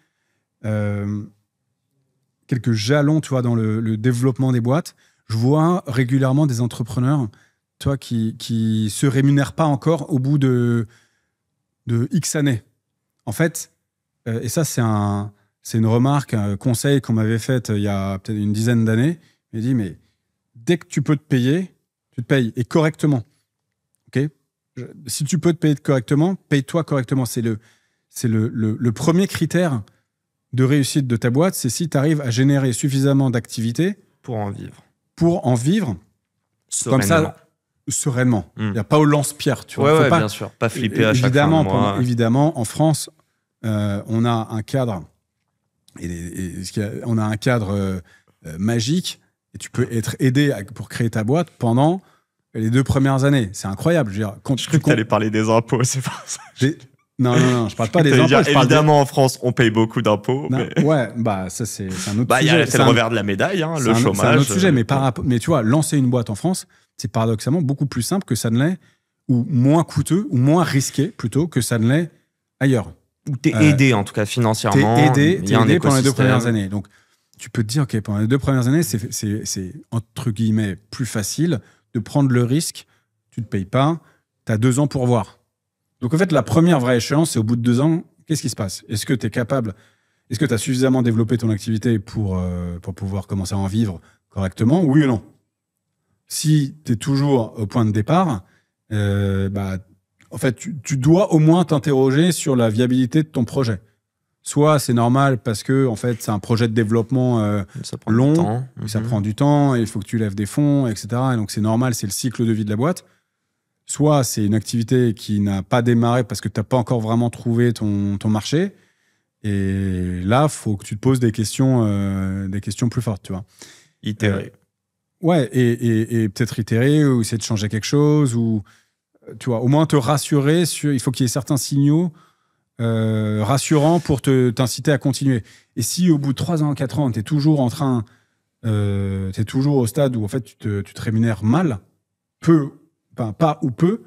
quelques jalons, tu vois, dans le développement des boîtes. Je vois régulièrement des entrepreneurs toi, qui se rémunère pas encore au bout de X années. En fait, et ça, c'est une remarque, un conseil qu'on m'avait fait il y a peut-être une dizaine d'années. Il m'a dit, mais dès que tu peux te payer, tu te payes, et correctement. Ok ? Si tu peux te payer correctement, paye-toi correctement. C'est le premier critère de réussite de ta boîte, c'est si tu arrives à générer suffisamment d'activités pour en vivre. Comme ça, sereinement. Il n'y a pas au lance-pierre. Tu vois. Ouais, pas, bien sûr. Pas flipper à chaque fin de mois. Évidemment, en France, on a un cadre, on a un cadre magique, et tu peux être aidé pour créer ta boîte pendant les 2 premières années. C'est incroyable. Je crois que tu allais parler des impôts, c'est pas ça. Non, je parle pas des impôts. Évidemment, en France, on paye beaucoup d'impôts. Mais... Ouais, ça, c'est un autre sujet. C'est le revers de la médaille, le chômage. C'est un autre sujet, mais tu vois, lancer une boîte en France, c'est paradoxalement beaucoup plus simple que ça ne l'est, ou moins coûteux, ou moins risqué, plutôt, que ça ne l'est ailleurs. Ou t'es aidé, en tout cas, financièrement. T'es aidé pendant les 2 premières années. Donc, tu peux te dire, OK, pendant les 2 premières années, c'est entre guillemets, plus facile de prendre le risque. Tu te payes pas, tu as 2 ans pour voir. Donc, en fait, la première vraie échéance, c'est au bout de 2 ans, qu'est-ce qui se passe ? Est-ce que tu es capable, est-ce que tu as suffisamment développé ton activité pour pouvoir commencer à en vivre correctement ? Oui ou non ? Si tu es toujours au point de départ, en fait, tu dois au moins t'interroger sur la viabilité de ton projet. Soit c'est normal parce que en fait, c'est un projet de développement long, ça prend du temps, et il faut que tu lèves des fonds, etc. Et donc, c'est normal, c'est le cycle de vie de la boîte. Soit c'est une activité qui n'a pas démarré parce que tu n'as pas encore vraiment trouvé ton marché. Et là, il faut que tu te poses des questions plus fortes, tu vois. Itérer. Ouais, et peut-être itérer, ou essayer de changer quelque chose, ou tu vois, au moins te rassurer il faut qu'il y ait certains signaux rassurants pour t'inciter à continuer. Et si au bout de 3 ans, 4 ans, tu es toujours t'es toujours au stade où en fait tu te rémunères mal, pas ou peu,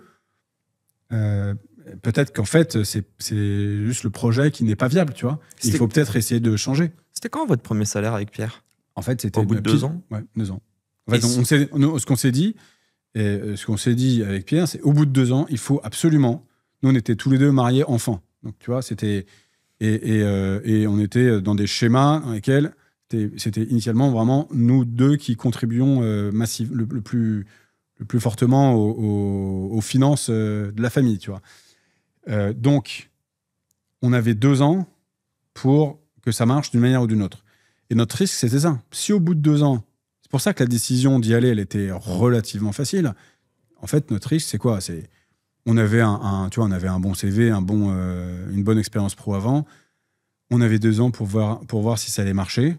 peut-être qu'en fait c'est juste le projet qui n'est pas viable, tu vois. Il faut peut-être essayer de changer. C'était quand votre premier salaire avec Pierre ? En fait, c'était au bout de 2 ans. Ouais, 2 ans. En fait, ce qu'on s'est dit avec Pierre, c'est au bout de 2 ans, il faut absolument. Nous, on était tous les deux mariés enfants, donc tu vois, c'était et on était dans des schémas dans lesquels c'était initialement vraiment nous deux qui contribuions massivement, le plus fortement aux finances de la famille, tu vois. Donc, on avait 2 ans pour que ça marche d'une manière ou d'une autre. Et notre risque, c'était ça. Si au bout de 2 ans, c'est pour ça que la décision d'y aller, elle était relativement facile. En fait, notre risque, c'est quoi ? On avait on avait un bon CV, une bonne expérience pro avant. On avait 2 ans pour voir si ça allait marcher.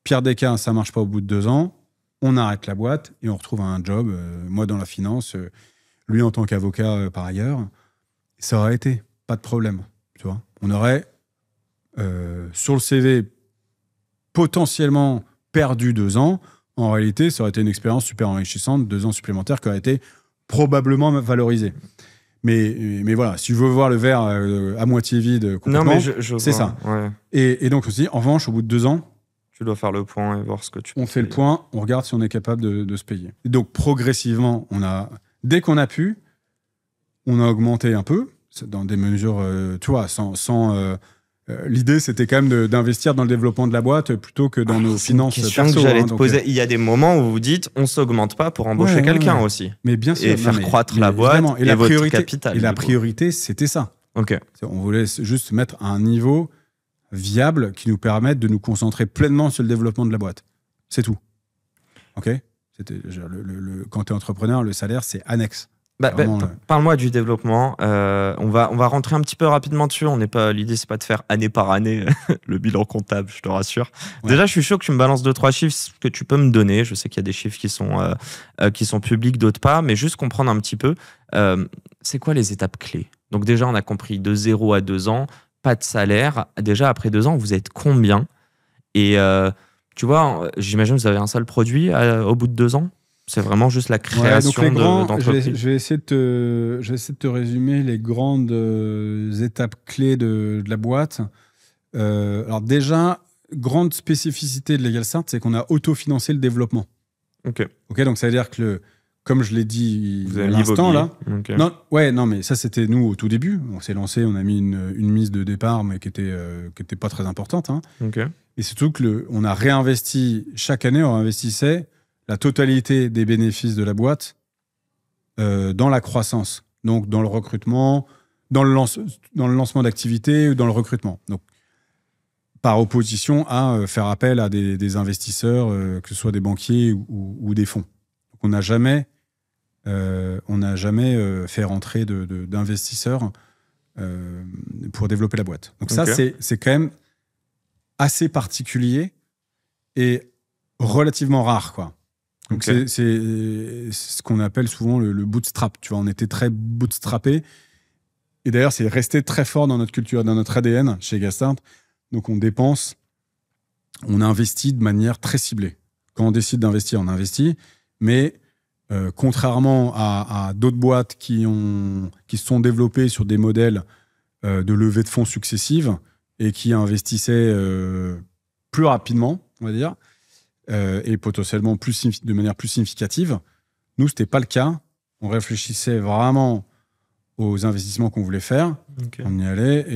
Pire des cas, ça marche pas au bout de 2 ans. On arrête la boîte et on retrouve un job, moi dans la finance, lui en tant qu'avocat par ailleurs. Ça aurait été, pas de problème, tu vois. On aurait, sur le CV, potentiellement perdu 2 ans. En réalité, ça aurait été une expérience super enrichissante, 2 ans supplémentaires qui auraient été probablement valorisés. Mais voilà, si tu veux voir le verre à moitié vide, complètement, c'est ça. Ouais. Et donc aussi, en revanche, au bout de 2 ans, tu dois faire le point et voir ce que tu peux on fait le point, on regarde si on est capable de se payer. Et donc, progressivement, dès qu'on a pu, on a augmenté un peu, dans des mesures, tu vois, sans l'idée, c'était quand même d'investir dans le développement de la boîte plutôt que dans nos finances perso. C'est une question que j'allais te poser. Il y a des moments où vous dites, on s'augmente pas pour embaucher quelqu'un aussi. Mais bien sûr. Et faire croître la boîte et votre capital. Et la priorité, c'était ça. Ok. On voulait juste se mettre à un niveau viable qui nous permette de nous concentrer pleinement sur le développement de la boîte. C'est tout. Ok ? Quand tu es entrepreneur, le salaire, c'est annexe. Parle-moi du développement. On va rentrer un petit peu rapidement dessus. L'idée, c'est pas de faire année par année le bilan comptable, je te rassure. Ouais. Déjà, je suis chaud que tu me balances 2-3 chiffres que tu peux me donner. Je sais qu'il y a des chiffres qui sont publics, d'autres pas, mais juste comprendre un petit peu. C'est quoi les étapes clés ? Donc déjà, on a compris de 0 à 2 ans, pas de salaire. Déjà, après 2 ans, vous êtes combien ? Et tu vois, j'imagine que vous avez un seul produit au bout de 2 ans ? C'est vraiment juste la création d'entreprise. Je vais essayer de te résumer les grandes étapes clés de la boîte. Alors déjà, grande spécificité de LegalStart, c'est qu'on a autofinancé le développement. Ok, donc ça veut dire que comme je l'ai dit Vous à avez mis vos l'instant, billets. là. Ok. Non, mais ça, c'était nous au tout début. On s'est lancé, on a mis une mise de départ, mais qui était pas très importante. Hein. Ok. Et surtout que on a réinvesti, chaque année, on réinvestissait la totalité des bénéfices de la boîte dans la croissance. Donc, dans le recrutement, dans le lancement d'activités ou dans le recrutement. Donc, par opposition à faire appel à des investisseurs, que ce soit des banquiers ou des fonds. Donc, on n'a jamais fait rentrer d'investisseurs pour développer la boîte. Donc ça, Ok. c'est quand même assez particulier et relativement rare, quoi. Donc Ok. c'est ce qu'on appelle souvent le bootstrap. Tu vois, on était très bootstrappé. Et d'ailleurs, c'est resté très fort dans notre culture, dans notre ADN chez Gastart. Donc on dépense, on investit de manière très ciblée. Quand on décide d'investir, on investit. Mais contrairement à d'autres boîtes qui se sont développées sur des modèles de levée de fonds successives et qui investissaient plus rapidement, on va dire, et potentiellement de manière plus significative, nous, ce n'était pas le cas. On réfléchissait vraiment aux investissements qu'on voulait faire. Ok. On y allait,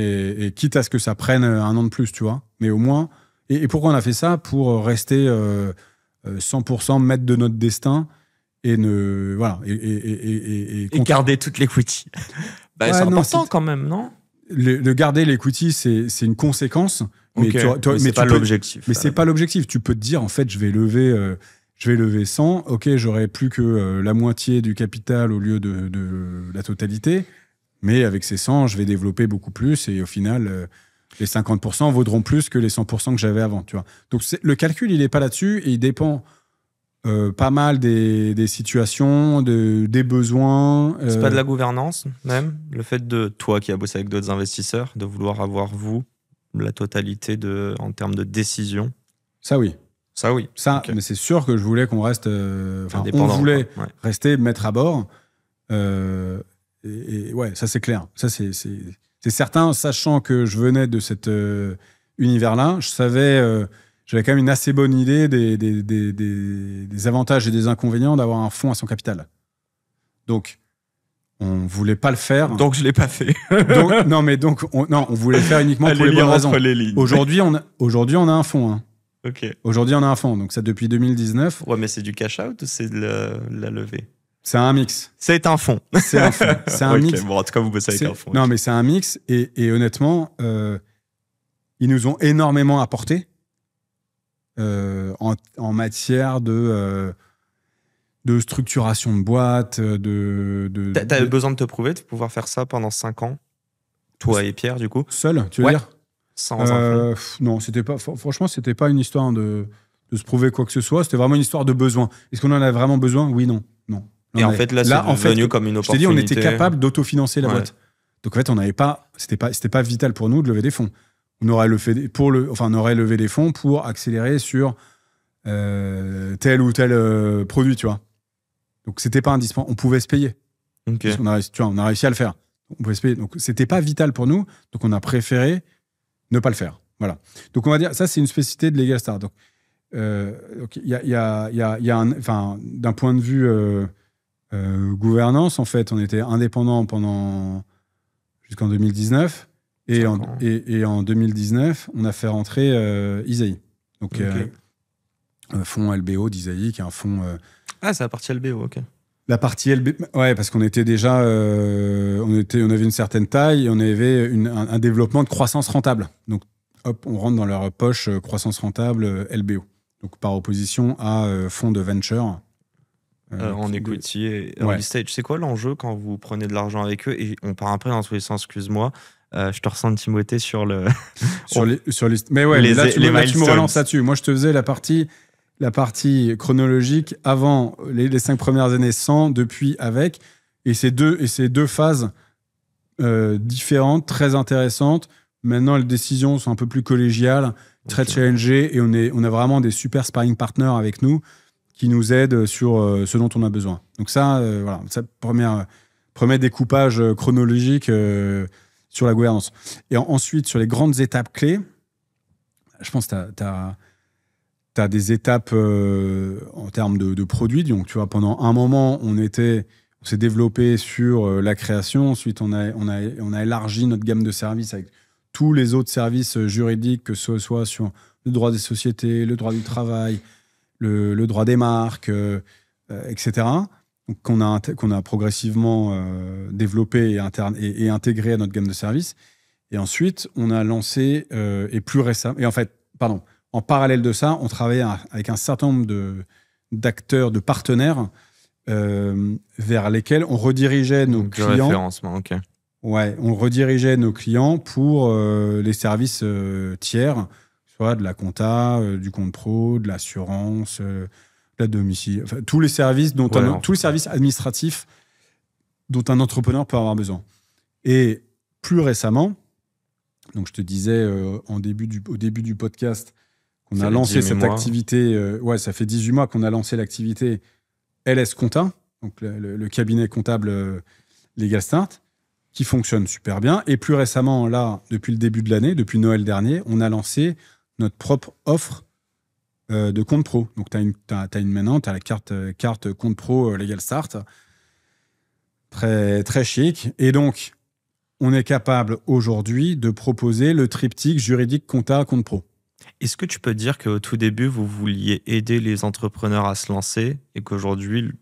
et quitte à ce que ça prenne un an de plus, tu vois. Mais au moins... Et pourquoi on a fait ça? Pour rester 100% maître de notre destin et voilà. Et garder toute l'equity. Bah, Ouais, c'est non, important quand même, non? Le garder l'equity, c'est une conséquence. Mais, Ok. Mais c'est pas l'objectif. Mais c'est pas l'objectif. Tu peux te dire, en fait, je vais lever 100. Ok, j'aurai plus que la moitié du capital au lieu de la totalité. Mais avec ces 100, je vais développer beaucoup plus. Et au final, les 50% vaudront plus que les 100% que j'avais avant. Tu vois. Donc le calcul, il n'est pas là-dessus. Et il dépend pas mal des situations, des besoins. C'est pas de la gouvernance, même? Le fait de toi qui as bossé avec d'autres investisseurs, de vouloir avoir, vous, la totalité en termes de décision? Ça, oui. Ça, oui. Ça, Ok. mais c'est sûr que je voulais qu'on reste. On voulait rester maître à bord. Et ouais, ça, c'est clair. Ça, c'est certain. Sachant que je venais de cet univers-là, je savais. J'avais quand même une assez bonne idée des avantages et des inconvénients d'avoir un fonds à son capital. Donc, on voulait pas le faire. Donc, je l'ai pas fait. On voulait le faire uniquement pour les bonnes raisons. Aujourd'hui, on a un fonds. Hein. Ok. Aujourd'hui, on a un fonds. Donc, ça depuis 2019. Ouais, mais c'est du cash out ou c'est de la levée? C'est un mix. C'est un fonds. C'est un fonds. C'est un mix. Bon, en tout cas, vous bossez avec un fonds. Non, mais c'est un mix. Et honnêtement, ils nous ont énormément apporté en matière de structuration de boîte. T'as eu besoin de te prouver de pouvoir faire ça pendant 5 ans? Toi et Pierre, du coup? Seul, tu veux dire? Sans un fonds? Non, franchement, c'était pas une histoire de se prouver quoi que ce soit. C'était vraiment une histoire de besoin. Est-ce qu'on en a vraiment besoin? Oui, non. Et en fait, là, c'est devenu comme une opportunité. Je t'ai dit, on était capable d'autofinancer la boîte. Donc en fait, on n'avait pas, c'était pas vital pour nous de lever des fonds. On aurait levé des fonds pour accélérer sur tel ou tel produit, tu vois. Donc c'était pas indispensable. On pouvait se payer. Okay. On a réussi à le faire. On pouvait se payer. Donc c'était pas vital pour nous. Donc on a préféré ne pas le faire. Voilà. Donc on va dire, ça c'est une spécificité de Legal Start. Donc il y a d'un point de vue gouvernance, en fait, on était indépendant jusqu'en 2019. Et en 2019, on a fait rentrer Isaïe. Donc, un fonds LBO d'Isaïe, qui est un fonds... Ah, c'est la partie LBO, ok. La partie LBO, ouais, parce qu'on était déjà... on avait une certaine taille et on avait un développement de croissance rentable. Donc, hop, on rentre dans leur poche croissance rentable LBO. Donc, par opposition à fonds de venture. En equity et early stage. C'est quoi l'enjeu quand vous prenez de l'argent avec eux? Et on part un peu dans tous les sens, excuse-moi. Je te ressens, Timothée, sur le... Mais ouais, là, tu me relances là-dessus. Moi, je te faisais la partie chronologique avant les 5 premières années sans, depuis, avec. Et ces deux phases différentes, très intéressantes. Maintenant, les décisions sont un peu plus collégiales, très challengées. Et on a vraiment des super sparring partners avec nous qui nous aident sur ce dont on a besoin. Donc ça, voilà, ça, premier découpage chronologique sur la gouvernance. Et ensuite, sur les grandes étapes clés, je pense que as des étapes en termes de produits. Donc, tu vois, pendant un moment, on s'est développé sur la création. Ensuite, on a élargi notre gamme de services avec tous les autres services juridiques, que ce soit sur le droit des sociétés, le droit du travail, le droit des marques, etc. Donc, qu'on a progressivement développé et intégré à notre gamme de services. Et ensuite, on a lancé, et plus récemment, en parallèle de ça, on travaillait avec un certain nombre d'acteurs, de partenaires, vers lesquels on redirigeait nos clients. Référencement, ok. Ouais, on redirigeait nos clients pour les services tiers, soit de la compta, du compte pro, de l'assurance, de la domicile, enfin, tous les services tous les services administratifs dont un entrepreneur peut avoir besoin. Et plus récemment, donc je te disais au début du podcast qu'on a lancé cette activité. Ça fait 18 mois qu'on a lancé l'activité LS Compta, donc le cabinet comptable Legal Start, qui fonctionne super bien. Et plus récemment, là, depuis le début de l'année, depuis Noël dernier, on a lancé notre propre offre de compte pro. Donc, maintenant, tu as la carte compte pro Legal Start. Très, très chic. Et donc, on est capable aujourd'hui de proposer le triptyque juridique compta compte pro. Est-ce que tu peux dire qu'au tout début, vous vouliez aider les entrepreneurs à se lancer et qu'aujourd'hui,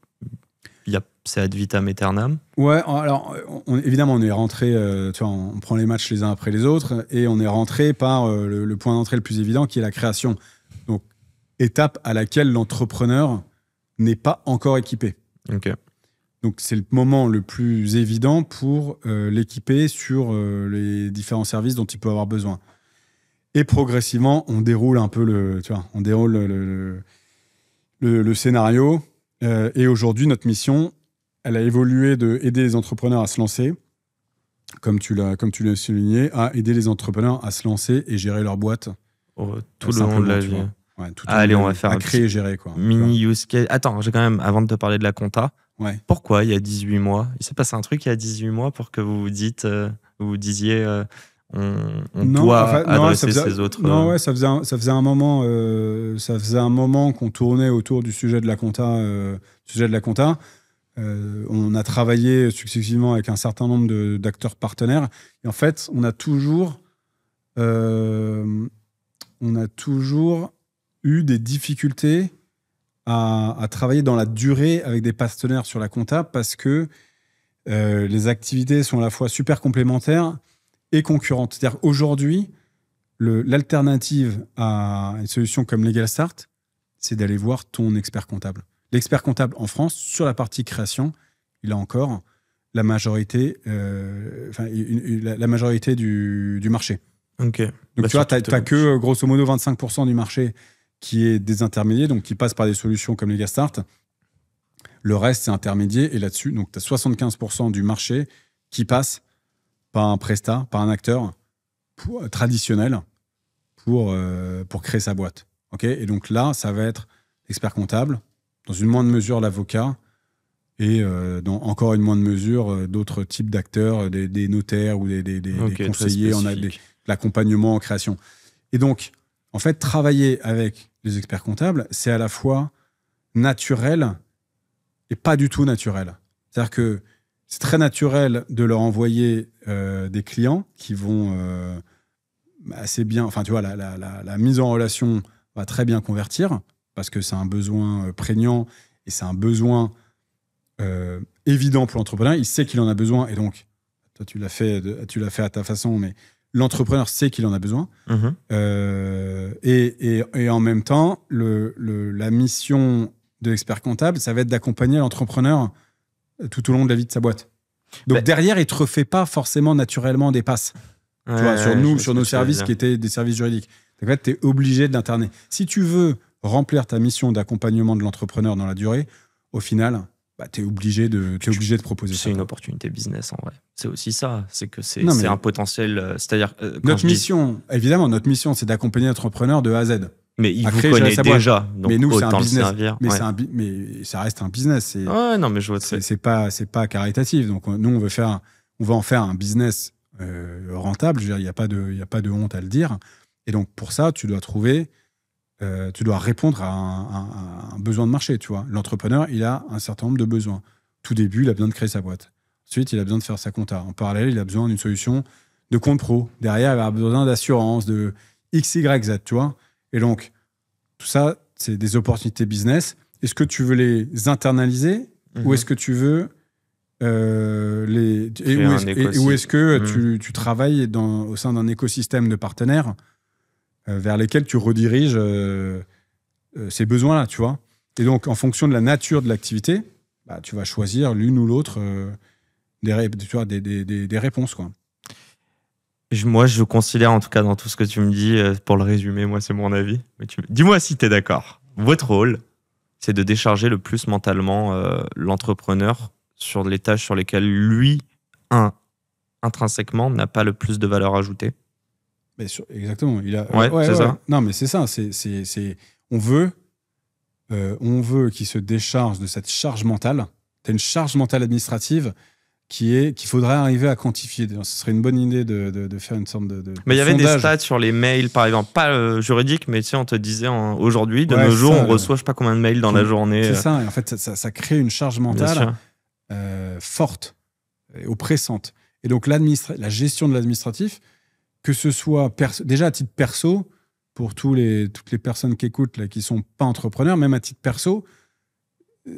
c'est ad vitam aeternam? Ouais, alors évidemment, on est rentré, on prend les matchs les uns après les autres et on est rentré par le point d'entrée le plus évident qui est la création. Donc, étape à laquelle l'entrepreneur n'est pas encore équipé. Ok. Donc, c'est le moment le plus évident pour l'équiper sur les différents services dont il peut avoir besoin. Et progressivement, on déroule un peu le scénario. Et aujourd'hui, notre mission, elle a évolué d'aider les entrepreneurs à se lancer, comme tu l'as souligné, à aider les entrepreneurs à se lancer et gérer leur boîte. Tout le long de la vie. Ouais, allez, on va faire à créer et gérer, quoi. Mini use case. Attends, j'ai quand même, avant de te parler de la compta, pourquoi il y a 18 mois, il s'est passé un truc il y a 18 mois pour que vous vous disiez on doit adresser ces autres... Non, ça faisait un moment qu'on tournait autour du sujet de la compta. On a travaillé successivement avec un certain nombre d'acteurs partenaires. Et en fait, on a toujours eu des difficultés à travailler dans la durée avec des partenaires sur la compta parce que les activités sont à la fois super complémentaires et concurrentes. C'est-à-dire aujourd'hui, l'alternative à une solution comme Legal Start, c'est d'aller voir ton expert comptable. L'expert comptable en France, sur la partie création, il a encore la majorité du marché. Ok. Donc tu vois, tu n'as que grosso modo 25% du marché qui est des intermédiaires, donc qui passe par des solutions comme Legal Start. Le reste, c'est intermédiaire. Et là-dessus, donc tu as 75% du marché qui passe par un prestat, par un acteur traditionnel pour créer sa boîte. Okay, et donc là, ça va être expert comptable, dans une moindre mesure l'avocat, et dans encore une moindre mesure d'autres types d'acteurs, des notaires ou des conseillers, on a de l'accompagnement en création. Et donc, en fait, travailler avec les experts comptables, c'est à la fois naturel et pas du tout naturel. C'est-à-dire que c'est très naturel de leur envoyer des clients qui vont assez bien... Enfin, tu vois, la mise en relation va très bien convertir parce que c'est un besoin prégnant et c'est un besoin évident pour l'entrepreneur. Il sait qu'il en a besoin et donc, toi, tu l'as fait à ta façon, mais l'entrepreneur sait qu'il en a besoin. Et en même temps, la mission de l'expert comptable, ça va être d'accompagner l'entrepreneur tout au long de la vie de sa boîte. Donc derrière, il ne te refait pas forcément naturellement des passes. Tu vois, sur nos services qui étaient des services juridiques. En fait, tu es obligé de l'interner. Si tu veux remplir ta mission d'accompagnement de l'entrepreneur dans la durée, au final, tu es obligé de proposer ça. C'est une opportunité business en vrai. C'est aussi ça. C'est que c'est un potentiel. C'est-à-dire. Notre mission, c'est d'accompagner l'entrepreneur de A à Z. Mais il vous connaît déjà. Donc mais nous, c'est un business. Mais ça reste un business. Non, mais je vois. C'est pas caritatif. Donc nous, on va en faire un business rentable. Je veux dire, il y a pas de honte à le dire. Et donc pour ça, tu dois trouver tu dois répondre à un besoin de marché, tu vois. L'entrepreneur, il a un certain nombre de besoins. Tout début, il a besoin de créer sa boîte. Ensuite, il a besoin de faire sa compta. En parallèle, il a besoin d'une solution de compte pro. Derrière, il a besoin d'assurance, de X, Y, Z, tu vois. Et donc, tout ça, c'est des opportunités business. Est-ce que tu veux les internaliser ou est-ce que tu veux où est-ce que tu travailles au sein d'un écosystème de partenaires vers lesquels tu rediriges ces besoins-là, tu vois. Et donc, en fonction de la nature de l'activité, bah, tu vas choisir l'une ou l'autre des réponses, quoi. Moi, je considère, en tout cas, dans tout ce que tu me dis, pour le résumer, moi, c'est mon avis. Mais dis-moi si tu es d'accord. Votre rôle, c'est de décharger le plus mentalement l'entrepreneur sur les tâches sur lesquelles lui, intrinsèquement, n'a pas le plus de valeur ajoutée. Mais exactement. C'est ça. Non, mais c'est ça. On veut qu'il se décharge de cette charge mentale. Tu as une charge mentale administrative qu'il faudrait arriver à quantifier. Ce serait une bonne idée de faire une sorte de mais il y avait sondage. des stats sur les mails, par exemple, pas juridiques, mais tu sais, on te disait aujourd'hui, de nos jours, on reçoit je sais pas combien de mails dans la journée. C'est ça. Et en fait, ça crée une charge mentale forte et oppressante. Et donc, la gestion de l'administratif, que ce soit déjà à titre perso, pour toutes les personnes qui écoutent, là, qui ne sont pas entrepreneurs, même à titre perso,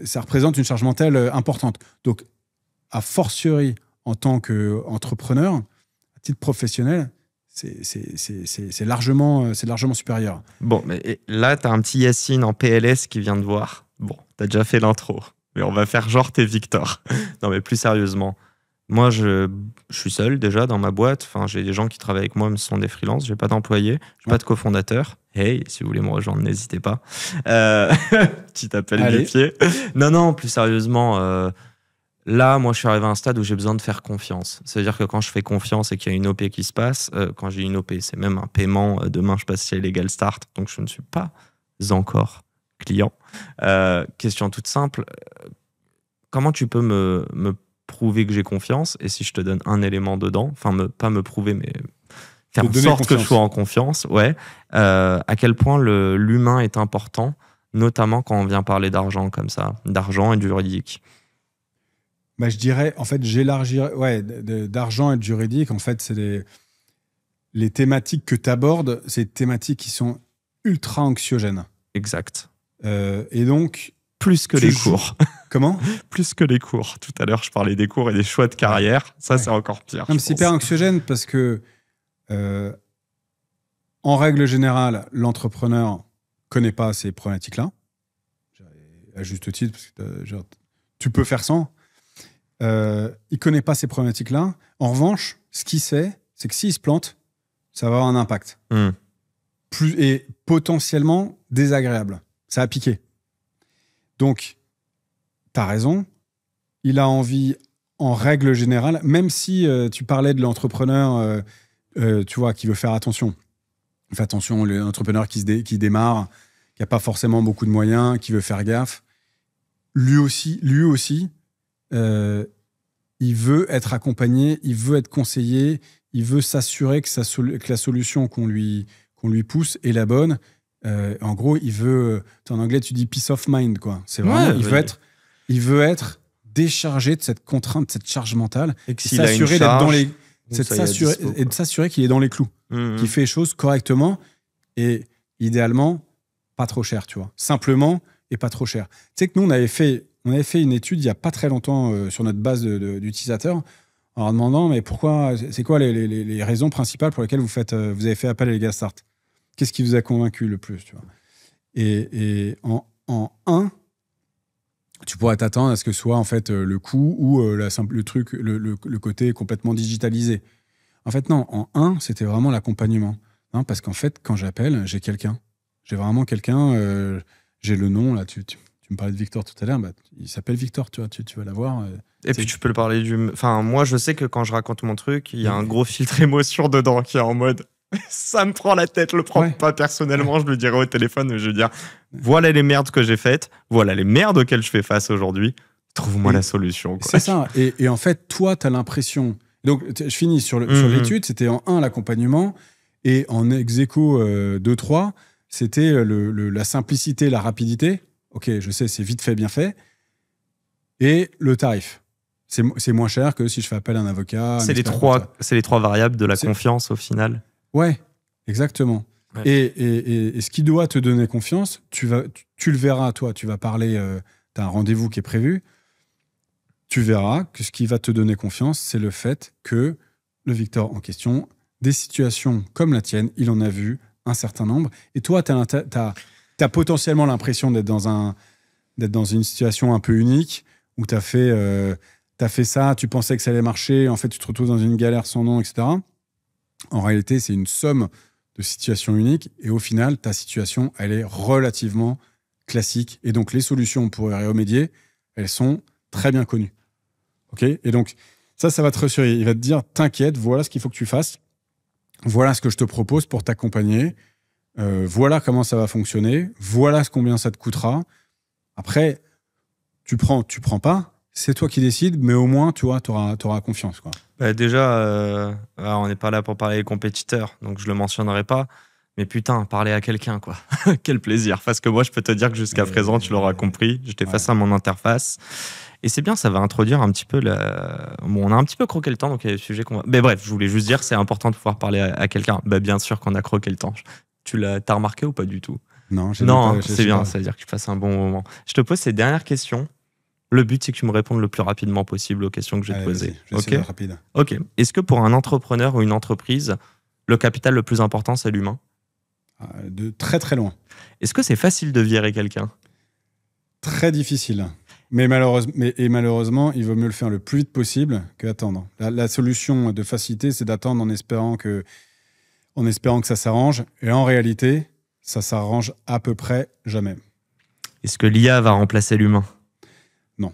ça représente une charge mentale importante. Donc, a fortiori, en tant qu'entrepreneur, à titre professionnel, c'est largement supérieur. Bon, mais là, tu as un petit Yacine en PLS qui vient de voir. Bon, tu as déjà fait l'intro, mais on va faire genre t'es Victor. Non, mais plus sérieusement. Moi, je suis seul déjà dans ma boîte. Enfin, j'ai des gens qui travaillent avec moi, mais ce sont des freelances. J'ai pas d'employés, j'ai pas de cofondateur. Hey, si vous voulez me rejoindre, n'hésitez pas. Petit appel du pied. Non, plus sérieusement, là, moi, je suis arrivé à un stade où j'ai besoin de faire confiance. C'est-à-dire que quand je fais confiance et qu'il y a une OP qui se passe, quand j'ai une OP, c'est même un paiement. Demain, je passe chez Legal Start, donc je ne suis pas encore client. Question toute simple. Comment tu peux me prouver que j'ai confiance, et si je te donne un élément dedans, enfin pas me prouver, mais faire en sorte que je sois en confiance, à quel point l'humain est important, notamment quand on vient parler d'argent comme ça, d'argent et du juridique. Bah, je dirais, en fait, j'élargirais, d'argent et de juridique, en fait, c'est les thématiques que tu abordes, c'est des thématiques qui sont ultra anxiogènes. Exact. Et donc, plus que les cours. Comment ? Plus que les cours. Tout à l'heure, je parlais des cours et des choix de carrière. Ça, c'est encore pire. C'est hyper anxiogène parce que, en règle générale, l'entrepreneur ne connaît pas ces problématiques-là. À juste titre, parce que tu peux faire sans. Il ne connaît pas ces problématiques-là. En revanche, ce qu'il sait, c'est que s'il se plante, ça va avoir un impact. Et potentiellement désagréable. Ça a piqué. Donc, tu as raison. Il a envie, en règle générale, même si tu parlais de l'entrepreneur tu vois, qui veut faire attention. Fais attention, l'entrepreneur qui démarre, qui n'a pas forcément beaucoup de moyens, qui veut faire gaffe. Lui aussi, il veut être accompagné, il veut être conseillé, il veut s'assurer que la solution qu'on lui pousse est la bonne. En gros, il veut, en anglais, tu dis peace of mind, quoi. C'est vraiment, il veut être déchargé de cette contrainte, de cette charge mentale, et s'assurer d'être dans les, et de s'assurer qu'il est dans les clous, qu'il fait les choses correctement et idéalement pas trop cher, tu vois. Simplement et pas trop cher. Tu sais que nous, on avait fait une étude il y a pas très longtemps sur notre base d'utilisateurs en leur demandant mais pourquoi, c'est quoi les raisons principales pour lesquelles vous avez fait appel à Legal Start. Qu'est-ce qui vous a convaincu le plus, tu vois. Et en un, tu pourrais t'attendre à ce que ce soit en fait le coût ou le truc, le côté complètement digitalisé. En fait, non. En un, c'était vraiment l'accompagnement. Non, parce qu'en fait, quand j'appelle, j'ai quelqu'un. J'ai vraiment quelqu'un. J'ai le nom, là. Tu me parlais de Victor tout à l'heure. Bah, il s'appelle Victor, tu vois. Tu vas l'avoir. Et puis, tu peux le parler du... Enfin, moi, je sais que quand je raconte mon truc, il y a un gros filtre émotion dedans qui est en mode... Ça me prend la tête, je le prends pas personnellement, je le dirai au téléphone, mais je veux dire, voilà les merdes que j'ai faites, voilà les merdes auxquelles je fais face aujourd'hui, trouve-moi la solution. Quoi. C'est ça, et en fait, toi, tu as l'impression... Donc, je finis sur l'étude, c'était en 1, l'accompagnement, et en ex-aequo 2-3, c'était la simplicité, la rapidité. Ok, je sais, c'est vite fait, bien fait. Et le tarif. C'est moins cher que si je fais appel à un avocat. C'est les trois variables de la confiance au final. Ouais, exactement. Ouais. Et ce qui doit te donner confiance, tu le verras, toi. Tu vas parler, tu as un rendez-vous qui est prévu. Tu verras que ce qui va te donner confiance, c'est le fait que le Victor en question, des situations comme la tienne, il en a vu un certain nombre. Et toi, tu as potentiellement l'impression d'être dans une situation un peu unique où tu as fait ça, tu pensais que ça allait marcher, en fait, tu te retrouves dans une galère sans nom, etc. En réalité, c'est une somme de situations uniques et au final, ta situation, elle est relativement classique. Et donc, les solutions pour y remédier, elles sont très bien connues. OK ? Et donc, ça va te rassurer. Il va te dire, t'inquiète, voilà ce qu'il faut que tu fasses. Voilà ce que je te propose pour t'accompagner. Voilà comment ça va fonctionner. Voilà combien ça te coûtera. Après, tu prends pas. C'est toi qui décides, mais au moins, tu vois, t'auras confiance, quoi. Bah déjà, on n'est pas là pour parler des compétiteurs, donc je le mentionnerai pas. Mais putain, parler à quelqu'un, quoi. Quel plaisir. Parce que moi, je peux te dire que jusqu'à présent, tu l'auras compris, j'étais face à mon interface. Et c'est bien, ça va introduire un petit peu Bon, on a un petit peu croqué le temps, donc il y a des sujets qu'on va... Mais bref, je voulais juste dire, c'est important de pouvoir parler à quelqu'un. Bah, bien sûr qu'on a croqué le temps. T'as remarqué ou pas du tout ? Non, c'est bien, ça veut dire que tu passes un bon moment. Je te pose ces dernières questions. Le but, c'est que tu me répondes le plus rapidement possible aux questions que je vais te poser. Je vais essayer d'être rapide. Ok. Est-ce que pour un entrepreneur ou une entreprise, le capital le plus important, c'est l'humain ? De très très loin. Est-ce que c'est facile de virer quelqu'un ? Très difficile. Mais malheureusement, il vaut mieux le faire le plus vite possible qu'attendre. La solution de facilité, c'est d'attendre en espérant que ça s'arrange. Et en réalité, ça s'arrange à peu près jamais. Est-ce que l'IA va remplacer l'humain ? Non.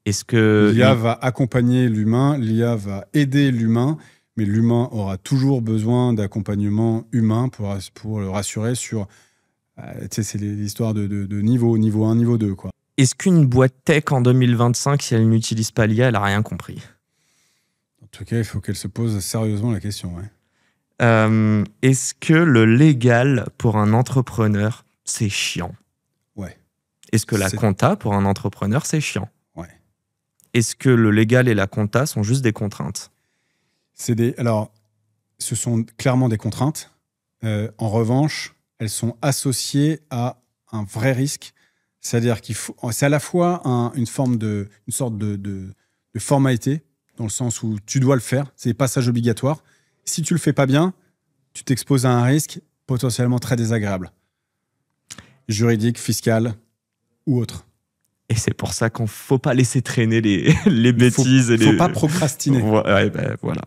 Est-ce que l'IA va accompagner l'humain, l'IA va aider l'humain, mais l'humain aura toujours besoin d'accompagnement humain pour le rassurer sur... c'est l'histoire de niveau 1, niveau 2, quoi. Est-ce qu'une boîte tech en 2025, si elle n'utilise pas l'IA, elle n'a rien compris ? En tout cas, il faut qu'elle se pose sérieusement la question. Ouais. Est-ce que le légal pour un entrepreneur, c'est chiant ? Ouais. Est-ce que la compta pour un entrepreneur, c'est chiant ? Ouais. Est-ce que le légal et la compta sont juste des contraintes ? Alors, ce sont clairement des contraintes. En revanche, elles sont associées à un vrai risque. C'est-à-dire c'est à la fois une sorte de formalité, dans le sens où tu dois le faire, c'est des passages obligatoires. Si tu le fais pas bien, tu t'exposes à un risque potentiellement très désagréable. Juridique, fiscal ou autre. Et c'est pour ça qu'on ne faut pas laisser traîner les bêtises. Il ne faut pas procrastiner. Ouais, ben, voilà,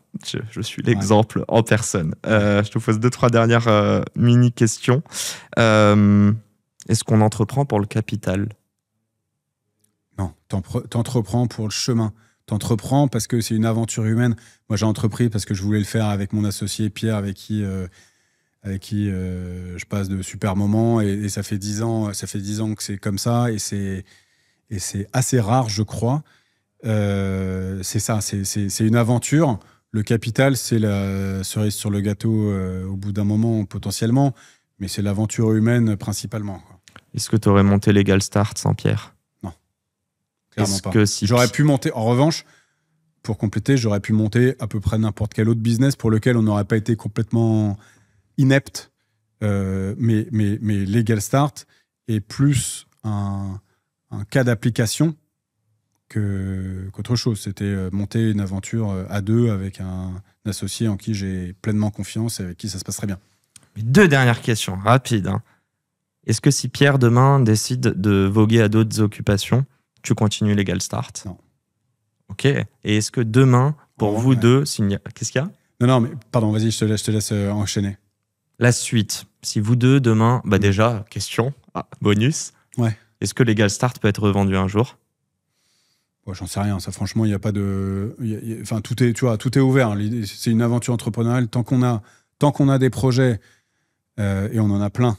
je suis l'exemple en personne. Je te pose 2-3 dernières mini-questions. Est-ce qu'on entreprend pour le capital ? Non, t'entreprends pour le chemin. T'entreprends parce que c'est une aventure humaine. Moi, j'ai entrepris parce que je voulais le faire avec mon associé Pierre, avec qui je passe de super moments. Et ça fait 10 ans que c'est comme ça. Et c'est assez rare, je crois. C'est ça, c'est une aventure. Le capital, c'est la cerise sur le gâteau au bout d'un moment, potentiellement. Mais c'est l'aventure humaine principalement, quoi. Est-ce que tu aurais monté Legal Start sans Pierre ? Non, clairement pas. J'aurais pu monter, en revanche, pour compléter, j'aurais pu monter à peu près n'importe quel autre business pour lequel on n'aurait pas été complètement inepte. Mais Legal Start est plus un cas d'application qu'autre chose. C'était monter une aventure à deux avec un associé en qui j'ai pleinement confiance et avec qui ça se passe très bien. 2 dernières questions, rapides. Est-ce que si Pierre, demain, décide de voguer à d'autres occupations, tu continues Legal Start ? Non. Ok. Et est-ce que demain, pour vous deux, qu'est-ce qu'il y a ? Non, mais pardon, vas-y, je te laisse enchaîner. La suite. Si vous deux, demain, déjà, question, bonus. Ouais. Est-ce que Legal Start peut être revendu un jour ? J'en sais rien. Ça, franchement, il n'y a pas de... Enfin, tout est ouvert. C'est une aventure entrepreneuriale. Tant qu'on a des projets, et on en a plein,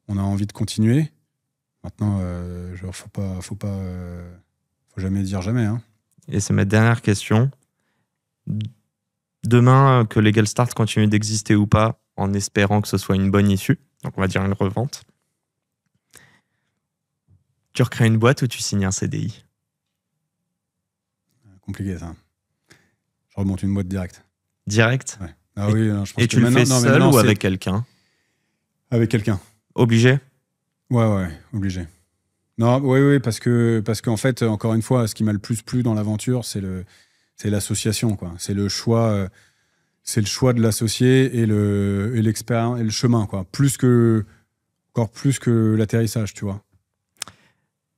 on a envie de continuer. Maintenant, faut jamais dire jamais. Hein. Et c'est ma dernière question. Demain, que Legal Start continue d'exister ou pas, en espérant que ce soit une bonne issue, donc on va dire une revente. Tu recrées une boîte ou tu signes un CDI? Compliqué ça. Je remonte une boîte direct. Direct? Ouais. Ah oui, non, je pense et tu le fais seul ou avec quelqu'un? Avec quelqu'un. Obligé? Ouais, obligé. Non, oui, parce qu'en fait, encore une fois, ce qui m'a le plus plu dans l'aventure, c'est l'association, quoi. C'est le choix de l'associé et l'expérience et le chemin, quoi. Encore plus que l'atterrissage, tu vois.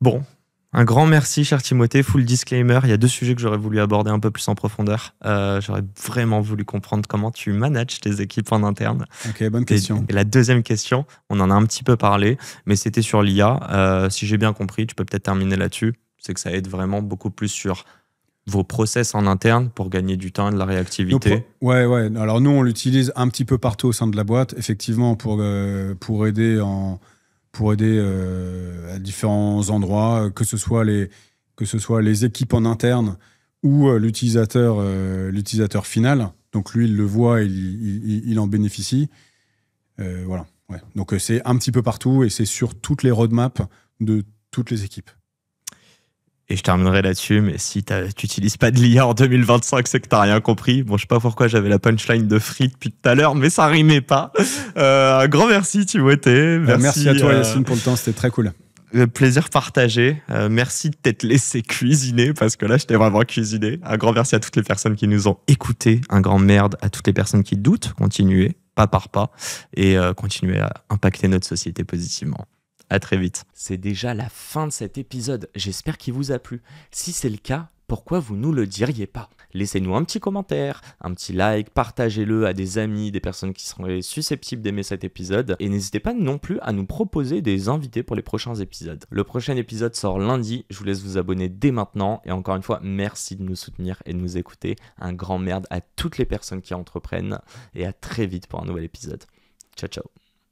Bon, un grand merci, cher Timothée. Full disclaimer, il y a 2 sujets que j'aurais voulu aborder un peu plus en profondeur. J'aurais vraiment voulu comprendre comment tu manages tes équipes en interne. Ok, bonne question. Et la deuxième question, on en a un petit peu parlé, mais c'était sur l'IA. Si j'ai bien compris, tu peux peut-être terminer là-dessus. C'est que ça aide vraiment beaucoup plus sur vos process en interne pour gagner du temps et de la réactivité. Ouais. Alors nous, on l'utilise un petit peu partout au sein de la boîte, effectivement, pour aider à différents endroits, que ce soit les équipes en interne ou l'utilisateur final. Donc lui, il le voit, il en bénéficie. Voilà. Ouais. Donc c'est un petit peu partout et c'est sur toutes les roadmaps de toutes les équipes. Et je terminerai là-dessus, mais si tu n'utilises pas de l'IA en 2025, c'est que tu n'as rien compris. Bon, je sais pas pourquoi j'avais la punchline de Free depuis tout à l'heure, mais ça rimait pas. Un grand merci, Timothée. Merci à toi, Yacine, pour le temps, c'était très cool. Plaisir partagé. Merci de t'être laissé cuisiner, parce que là, je t'ai vraiment cuisiné. Un grand merci à toutes les personnes qui nous ont écoutés. Un grand merde à toutes les personnes qui doutent. Continuez, pas par pas, et continuez à impacter notre société positivement. À très vite. C'est déjà la fin de cet épisode. J'espère qu'il vous a plu. Si c'est le cas, pourquoi vous nous le diriez pas? Laissez-nous un petit commentaire, un petit like, partagez-le à des amis, des personnes qui seraient susceptibles d'aimer cet épisode. Et n'hésitez pas non plus à nous proposer des invités pour les prochains épisodes. Le prochain épisode sort lundi. Je vous laisse vous abonner dès maintenant. Et encore une fois, merci de nous soutenir et de nous écouter. Un grand merde à toutes les personnes qui entreprennent. Et à très vite pour un nouvel épisode. Ciao, ciao.